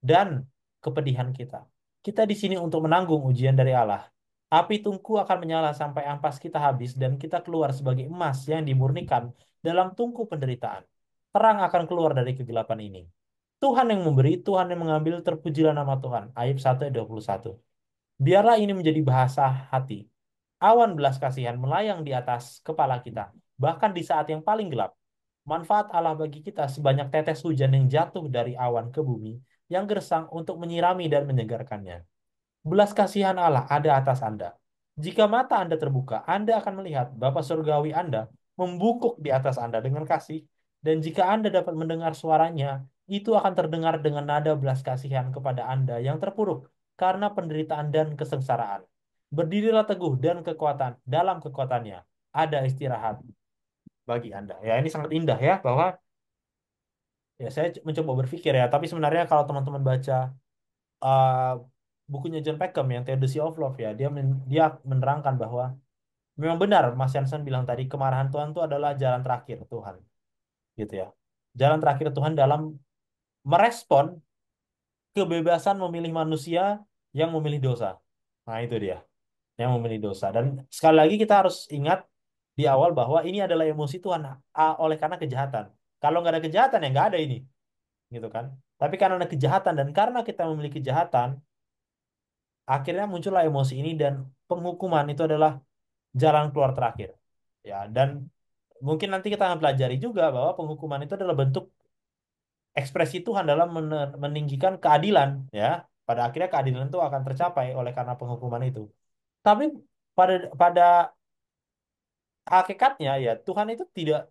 dan kepedihan kita. Kita di sini untuk menanggung ujian dari Allah. Api tungku akan menyala sampai ampas kita habis dan kita keluar sebagai emas yang dimurnikan dalam tungku penderitaan. Terang akan keluar dari kegelapan ini. Tuhan yang memberi, Tuhan yang mengambil, terpujilah nama Tuhan. Ayub 1 ayat 21. Biarlah ini menjadi bahasa hati. Awan belas kasihan melayang di atas kepala kita, bahkan di saat yang paling gelap. Manfaat Allah bagi kita sebanyak tetes hujan yang jatuh dari awan ke bumi, yang gersang untuk menyirami dan menyegarkannya. Belas kasihan Allah ada atas Anda. Jika mata Anda terbuka, Anda akan melihat Bapa surgawi Anda membungkuk di atas Anda dengan kasih. Dan jika Anda dapat mendengar suaranya, itu akan terdengar dengan nada belas kasihan kepada Anda yang terpuruk karena penderitaan dan kesengsaraan. Berdirilah teguh dan kekuatan dalam kekuatannya. Ada istirahat bagi Anda. Ya, ini sangat indah ya, bahwa ya saya mencoba berpikir ya, tapi sebenarnya kalau teman-teman baca uh, bukunya John Peckham yang Theodicy of Love ya, dia menerangkan bahwa memang benar Mas Jansen bilang tadi, kemarahan Tuhan itu adalah jalan terakhir Tuhan, gitu ya. Jalan terakhir Tuhan dalam merespon kebebasan memilih manusia yang memilih dosa. Nah, itu dia, yang memilih dosa. Dan sekali lagi kita harus ingat di awal bahwa ini adalah emosi Tuhan oleh karena kejahatan. Kalau nggak ada kejahatan ya nggak ada ini, gitu kan. Tapi karena ada kejahatan dan karena kita memilih kejahatan, akhirnya muncullah emosi ini dan penghukuman itu adalah jalan keluar terakhir. Ya, dan mungkin nanti kita akan pelajari juga bahwa penghukuman itu adalah bentuk ekspresi Tuhan dalam meninggikan keadilan, ya. Pada akhirnya keadilan itu akan tercapai oleh karena penghukuman itu. Tapi pada pada hakikatnya ya Tuhan itu tidak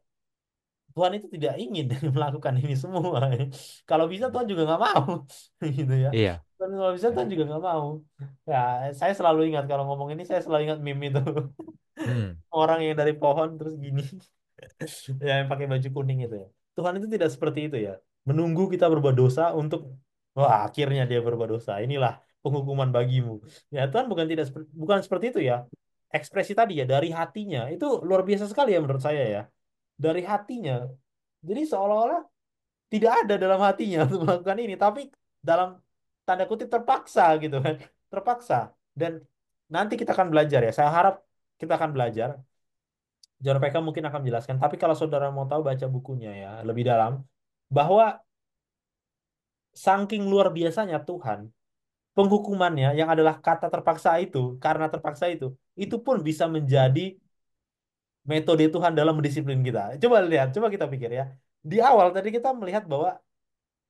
ingin melakukan ini semua. Kalau bisa Tuhan juga nggak mau, gitu ya. Iya. Dan kalau bisa Tuhan juga nggak mau. Ya, saya selalu ingat kalau ngomong ini, saya selalu ingat meme itu. Hmm. Orang yang dari pohon terus gini, ya, yang pakai baju kuning itu ya. Tuhan itu tidak seperti itu ya. Menunggu kita berbuat dosa untuk, wah, akhirnya dia berbuat dosa. Inilah penghukuman bagimu. Ya, Tuhan bukan seperti itu ya. Ekspresi tadi ya dari hatinya itu luar biasa sekali ya menurut saya ya. Dari hatinya. Jadi seolah-olah tidak ada dalam hatinya untuk melakukan ini, tapi dalam tanda kutip terpaksa gitu kan. Terpaksa. Dan nanti kita akan belajar ya. Saya harap kita akan belajar. John PK mungkin akan menjelaskan. Tapi kalau saudara mau tahu, baca bukunya ya lebih dalam, bahwa saking luar biasanya Tuhan, penghukumannya yang adalah kata terpaksa itu, karena terpaksa itu pun bisa menjadi metode Tuhan dalam mendisiplin kita. Coba lihat, coba kita pikir ya. Di awal tadi kita melihat bahwa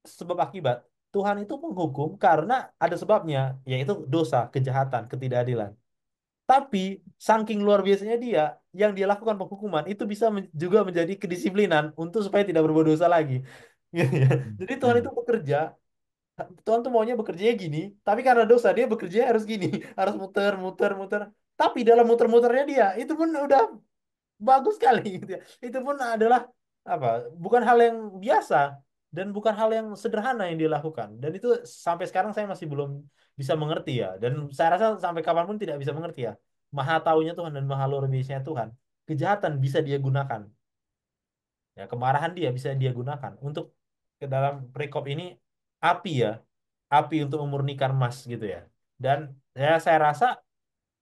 sebab akibat Tuhan itu menghukum karena ada sebabnya, yaitu dosa, kejahatan, ketidakadilan. Tapi saking luar biasanya dia, yang dia lakukan penghukuman itu bisa juga menjadi kedisiplinan untuk supaya tidak berbuat dosa lagi. Gitu ya. Jadi Tuhan Hmm. itu bekerja, Tuhan tuh maunya bekerjanya gini, tapi karena dosa dia bekerja harus gini, harus muter, muter, muter. Tapi dalam muter-muternya dia, itu pun udah bagus sekali gitu ya. Itu pun adalah apa? Bukan hal yang biasa dan bukan hal yang sederhana yang dia lakukan. Dan itu sampai sekarang saya masih belum bisa mengerti ya. Dan saya rasa sampai kapanpun tidak bisa mengerti ya. Maha taunya Tuhan dan maha luar biasanya Tuhan. Kejahatan bisa dia gunakan. Ya, kemarahan dia bisa dia gunakan untuk ke dalam perikop ini api ya. Api untuk memurnikan emas gitu ya. Dan ya saya rasa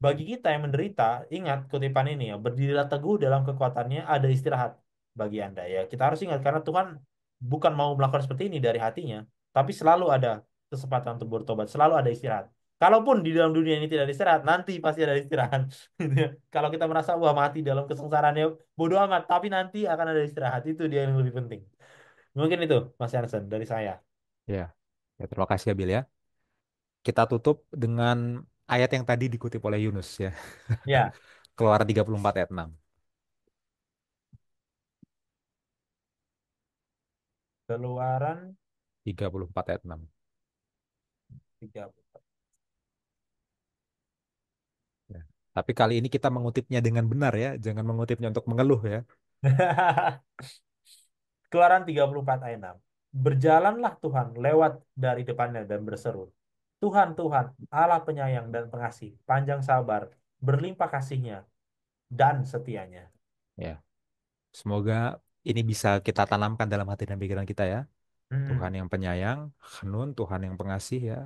bagi kita yang menderita, ingat kutipan ini ya, berdirilah teguh dalam kekuatannya, ada istirahat bagi Anda ya. Kita harus ingat karena Tuhan bukan mau melakukan seperti ini dari hatinya, tapi selalu ada kesempatan untuk bertobat, selalu ada istirahat. Kalaupun di dalam dunia ini tidak ada istirahat, nanti pasti ada istirahat. Gitu ya. Kalau kita merasa wah mati dalam kesengsaraannya, bodoh amat, tapi nanti akan ada istirahat. Itu dia yang lebih penting. Mungkin itu Mas Hansen dari saya. Ya. Ya, terima kasih ya Bil ya. Kita tutup dengan ayat yang tadi dikutip oleh Yunus ya. Ya, Keluaran 34 ayat 6. Keluaran 34 ayat 6. 3. Ya. Tapi kali ini kita mengutipnya dengan benar ya, jangan mengutipnya untuk mengeluh ya. Keluaran 34 ayat 6. Berjalanlah Tuhan lewat dari depannya dan berseru, Tuhan, Tuhan, Allah penyayang dan pengasih, panjang sabar, berlimpah kasihnya, dan setianya. Ya. Semoga ini bisa kita tanamkan dalam hati dan pikiran kita ya. Tuhan Hmm, yang penyayang, Hanun, Tuhan yang pengasih ya,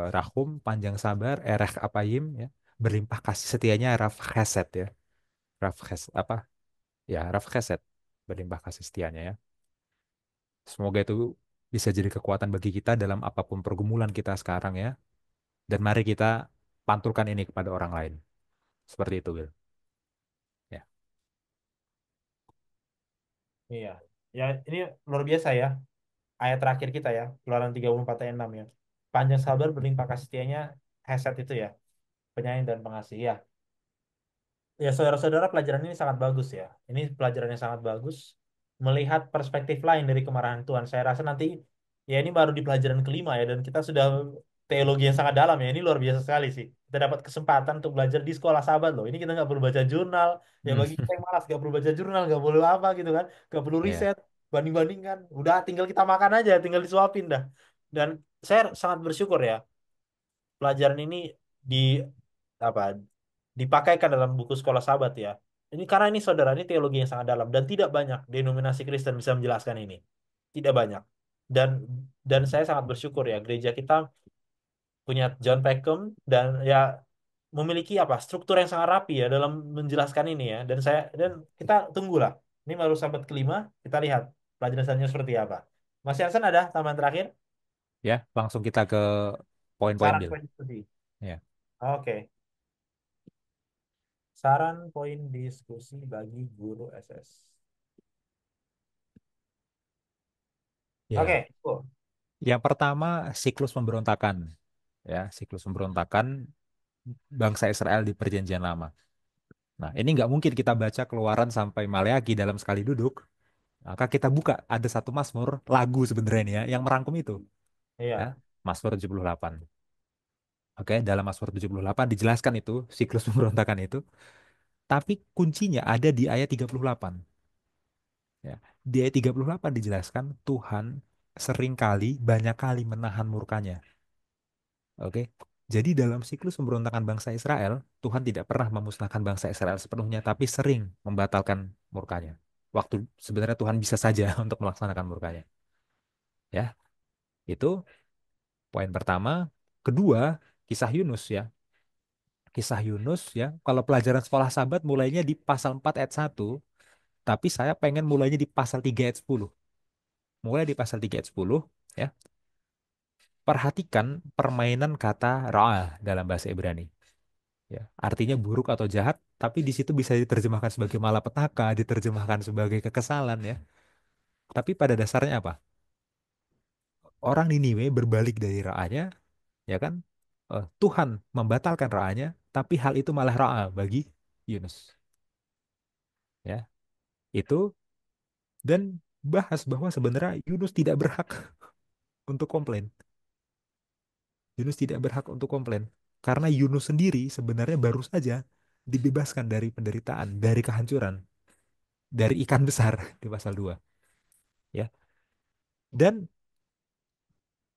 Rahum, panjang sabar, Erech Apayim ya, berlimpah kasih setianya, Raf Chesed ya, Raf Chesed apa? Ya, Raf Chesed, berlimpah kasih setianya ya. Semoga itu bisa jadi kekuatan bagi kita dalam apapun pergumulan kita sekarang ya. Dan mari kita pantulkan ini kepada orang lain. Seperti itu, Will. Ya, iya. Ya, ini luar biasa ya. Ayat terakhir kita ya, Keluaran 34 ayat 6 ya. Panjang sabar, berlimpah kasih setianya, Hesed itu ya, penyayang dan pengasih ya. Ya, saudara-saudara, pelajaran ini sangat bagus ya. Ini pelajaran yang sangat bagus. Melihat perspektif lain dari kemarahan Tuhan. Saya rasa nanti, ya ini baru di pelajaran kelima ya. Dan kita sudah teologi yang sangat dalam ya. Ini luar biasa sekali sih. Kita dapat kesempatan untuk belajar di sekolah sahabat loh. Ini kita nggak perlu baca jurnal. Ya Hmm. bagi kita yang malas, nggak perlu baca jurnal, nggak perlu apa gitu kan. Nggak perlu Ya, riset, banding-bandingkan. Udah tinggal kita makan aja, tinggal disuapin dah. Dan saya sangat bersyukur ya pelajaran ini di apa dipakaikan dalam buku sekolah sahabat ya. Ini karena ini saudara ini teologi yang sangat dalam dan tidak banyak denominasi Kristen bisa menjelaskan ini. Tidak banyak. Dan saya sangat bersyukur ya gereja kita punya John Peckham dan ya memiliki apa struktur yang sangat rapi ya dalam menjelaskan ini ya. Dan kita tunggulah. Ini baru sahabat kelima, kita lihat pelajaran selanjutnya seperti apa. Mas Yansen ada tambahan terakhir? ya, langsung kita ke poin-poin Saran Bill. poin studi. Ya, Oke. Saran poin diskusi bagi guru SS. ya. Oke, cool. Yang pertama, siklus pemberontakan. Ya, siklus pemberontakan bangsa Israel di Perjanjian Lama. Nah, ini nggak mungkin kita baca Keluaran sampai Maleakhi dalam sekali duduk. Maka kita buka ada satu Mazmur lagu sebenarnya ini ya yang merangkum itu. Ya, Iya. Mazmur 78. Oke, dalam Mazmur 78 dijelaskan itu siklus pemberontakan itu. Tapi kuncinya ada di ayat 38. Ya. Di ayat 38 dijelaskan Tuhan seringkali banyak kali menahan murkanya. Oke. Jadi dalam siklus pemberontakan bangsa Israel, Tuhan tidak pernah memusnahkan bangsa Israel sepenuhnya, tapi sering membatalkan murkanya. Waktu sebenarnya Tuhan bisa saja untuk melaksanakan murkanya. Ya, itu poin pertama. Kedua, kisah Yunus ya. Kisah Yunus ya. Kalau pelajaran sekolah Sabat mulainya di pasal 4 ayat 1, tapi saya pengen mulainya di pasal 3 ayat 10. Mulai di pasal 3 ayat 10 ya. Perhatikan permainan kata ra'ah dalam bahasa Ibrani. Ya, artinya buruk atau jahat, tapi di situ bisa diterjemahkan sebagai malapetaka, diterjemahkan sebagai kekesalan ya. Tapi pada dasarnya apa? Orang Niniwe berbalik dari ra'ahnya, ya kan? Tuhan membatalkan ra'ahnya, tapi hal itu malah ra'ah bagi Yunus. Ya, itu dan bahas bahwa sebenarnya Yunus tidak berhak untuk komplain. Yunus tidak berhak untuk komplain karena Yunus sendiri sebenarnya baru saja dibebaskan dari penderitaan, dari kehancuran, dari ikan besar di pasal 2 ya. Dan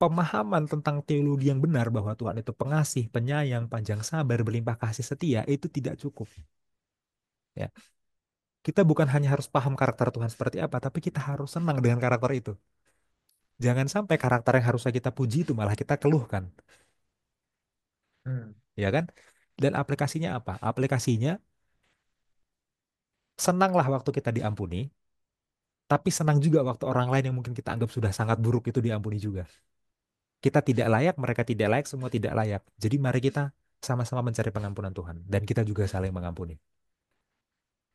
pemahaman tentang teologi yang benar bahwa Tuhan itu pengasih, penyayang, panjang sabar, berlimpah kasih setia itu tidak cukup ya. Kita bukan hanya harus paham karakter Tuhan seperti apa, tapi kita harus senang dengan karakter itu. Jangan sampai karakter yang harusnya kita puji itu malah kita keluhkan, Hmm. ya kan? Dan aplikasinya apa? Aplikasinya senanglah waktu kita diampuni, tapi senang juga waktu orang lain yang mungkin kita anggap sudah sangat buruk itu diampuni juga. Kita tidak layak, mereka tidak layak, semua tidak layak. Jadi mari kita sama-sama mencari pengampunan Tuhan dan kita juga saling mengampuni.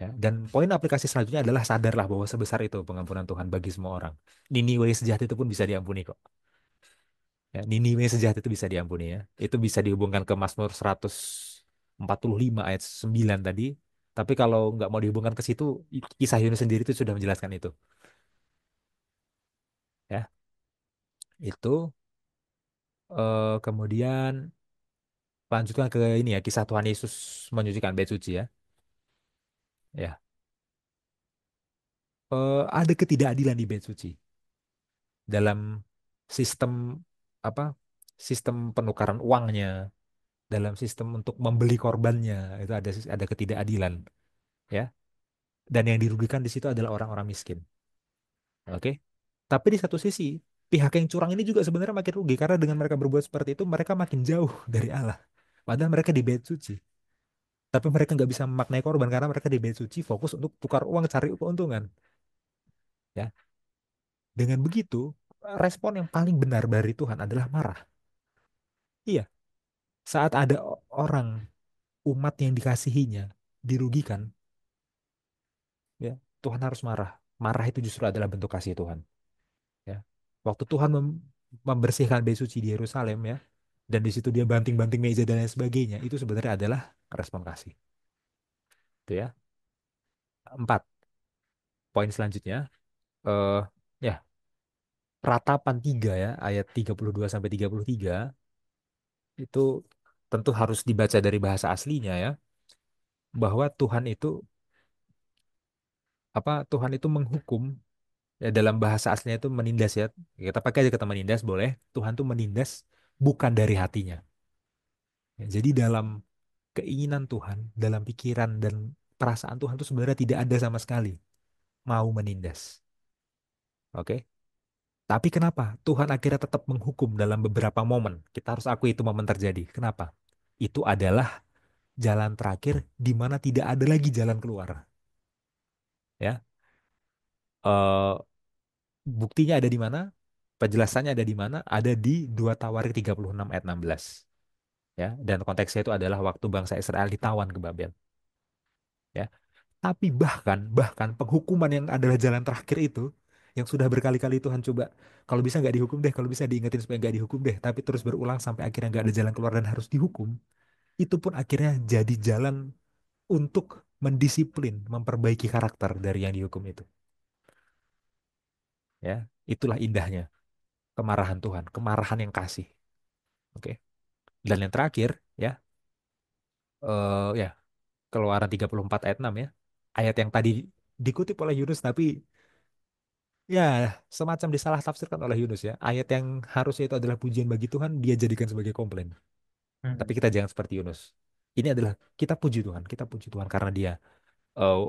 Ya. Dan poin aplikasi selanjutnya adalah sadarlah bahwa sebesar itu pengampunan Tuhan bagi semua orang. Niniwe sejahat itu pun bisa diampuni kok. Ya, Niniwe sejahat itu bisa diampuni ya. Itu bisa dihubungkan ke Mazmur 145 ayat 9 tadi. Tapi kalau nggak mau dihubungkan ke situ, kisah Yunus sendiri itu sudah menjelaskan itu. Ya, itu kemudian lanjutkan ke ini ya, kisah Tuhan Yesus menyucikan bait suci ya. Ya, ada ketidakadilan di bait suci dalam sistem apa? Sistem penukaran uangnya, dalam sistem untuk membeli korbannya itu ada ketidakadilan ya. Dan yang dirugikan di situ adalah orang-orang miskin. Oke. Tapi di satu sisi, pihak yang curang ini juga sebenarnya makin rugi karena dengan mereka berbuat seperti itu mereka makin jauh dari Allah. Padahal mereka di bait suci. Tapi mereka nggak bisa memaknai korban karena mereka di bait suci fokus untuk tukar uang cari keuntungan. Ya, dengan begitu respon yang paling benar dari Tuhan adalah marah. Iya, saat ada orang umat yang dikasihinya dirugikan, ya Tuhan harus marah. Marah itu justru adalah bentuk kasih Tuhan. Ya, waktu Tuhan membersihkan bait suci di Yerusalem ya, dan di situ dia banting-banting meja dan lain sebagainya, itu sebenarnya adalah respon kasih. Itu ya. Empat. Poin selanjutnya, eh ya, ratapan 3 ya, ayat 32 sampai 33 itu tentu harus dibaca dari bahasa aslinya ya, bahwa Tuhan itu Tuhan itu menghukum, ya dalam bahasa aslinya itu menindas ya. Kita pakai aja kata menindas boleh. Tuhan tuh menindas bukan dari hatinya. Ya, jadi dalam keinginan Tuhan, dalam pikiran dan perasaan Tuhan itu sebenarnya tidak ada sama sekali mau menindas. Oke? Tapi kenapa Tuhan akhirnya tetap menghukum dalam beberapa momen? Kita harus akui itu momen terjadi. Kenapa? Itu adalah jalan terakhir di mana tidak ada lagi jalan keluar. Ya, Eh, buktinya ada di mana? Penjelasannya ada di mana? Ada di 2 Tawarik 36 ayat 16. Ya, dan konteksnya itu adalah waktu bangsa Israel ditawan ke Babel. Ya, tapi bahkan bahkan penghukuman yang adalah jalan terakhir itu, yang sudah berkali-kali Tuhan coba, kalau bisa nggak dihukum deh, kalau bisa diingetin supaya nggak dihukum deh, tapi terus berulang sampai akhirnya nggak ada jalan keluar dan harus dihukum. Itu pun akhirnya jadi jalan untuk mendisiplin, memperbaiki karakter dari yang dihukum itu. Ya, itulah indahnya kemarahan Tuhan, kemarahan yang kasih. Oke. Dan yang terakhir, ya, ya, Keluaran 34 ayat 6 ya. Ayat yang tadi dikutip oleh Yunus tapi ya semacam disalah tafsirkan oleh Yunus ya. Ayat yang harusnya itu adalah pujian bagi Tuhan, dia jadikan sebagai komplain. Tapi Hmm. kita jangan seperti Yunus. Ini adalah kita puji Tuhan karena dia eh,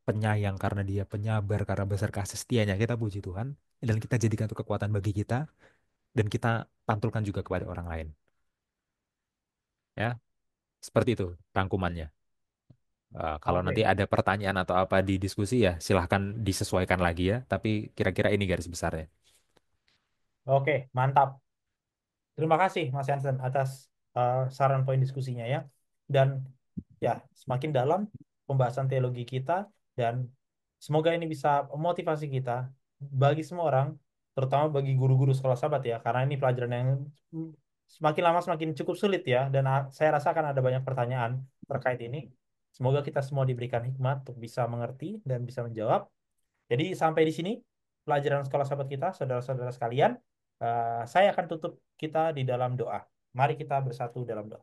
penyayang, karena dia penyabar, karena besar kasih setianya. Kita puji Tuhan dan kita jadikan itu kekuatan bagi kita dan kita pantulkan juga kepada orang lain. Ya, seperti itu rangkumannya. Kalau nanti Oke, ada pertanyaan atau apa di diskusi ya silahkan disesuaikan lagi ya. Tapi kira-kira ini garis besarnya. oke, mantap. Terima kasih Mas Jansen atas saran poin diskusinya ya. Dan ya, semakin dalam pembahasan teologi kita dan semoga ini bisa memotivasi kita bagi semua orang, terutama bagi guru-guru sekolah sahabat ya, karena ini pelajaran yang mm, semakin lama semakin cukup sulit ya, dan saya rasakan ada banyak pertanyaan terkait ini. Semoga kita semua diberikan hikmat untuk bisa mengerti dan bisa menjawab. Jadi sampai di sini pelajaran sekolah sahabat kita, saudara-saudara sekalian. Saya akan tutup kita di dalam doa. Mari kita bersatu dalam doa.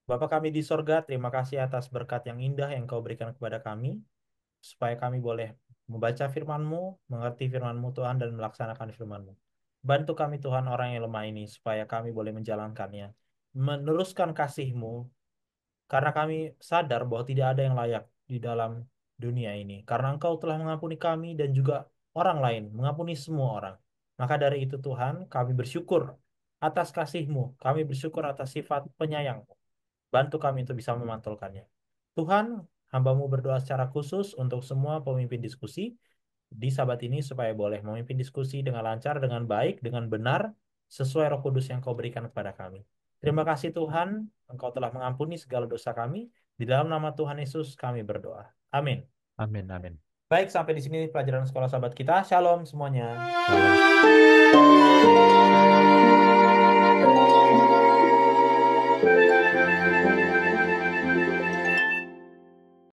Bapa kami di sorga, terima kasih atas berkat yang indah yang Kau berikan kepada kami, supaya kami boleh membaca firman-Mu, mengerti firman-Mu Tuhan, dan melaksanakan firman-Mu. Bantu kami Tuhan orang yang lemah ini, supaya kami boleh menjalankannya. Meneruskan kasih-Mu, karena kami sadar bahwa tidak ada yang layak di dalam dunia ini. Karena Engkau telah mengampuni kami dan juga orang lain, mengampuni semua orang. Maka dari itu Tuhan, kami bersyukur atas kasih-Mu. Kami bersyukur atas sifat penyayang. Bantu kami untuk bisa memantulkannya. Tuhan, hamba-Mu berdoa secara khusus untuk semua pemimpin diskusi di sahabat ini supaya boleh memimpin diskusi dengan lancar, dengan baik, dengan benar, sesuai Roh Kudus yang Kau berikan kepada kami. Terima kasih Tuhan, Engkau telah mengampuni segala dosa kami. Di dalam nama Tuhan Yesus kami berdoa. Amin. Amin, amin. Baik, sampai di sini pelajaran sekolah sahabat kita. Shalom semuanya. Salam.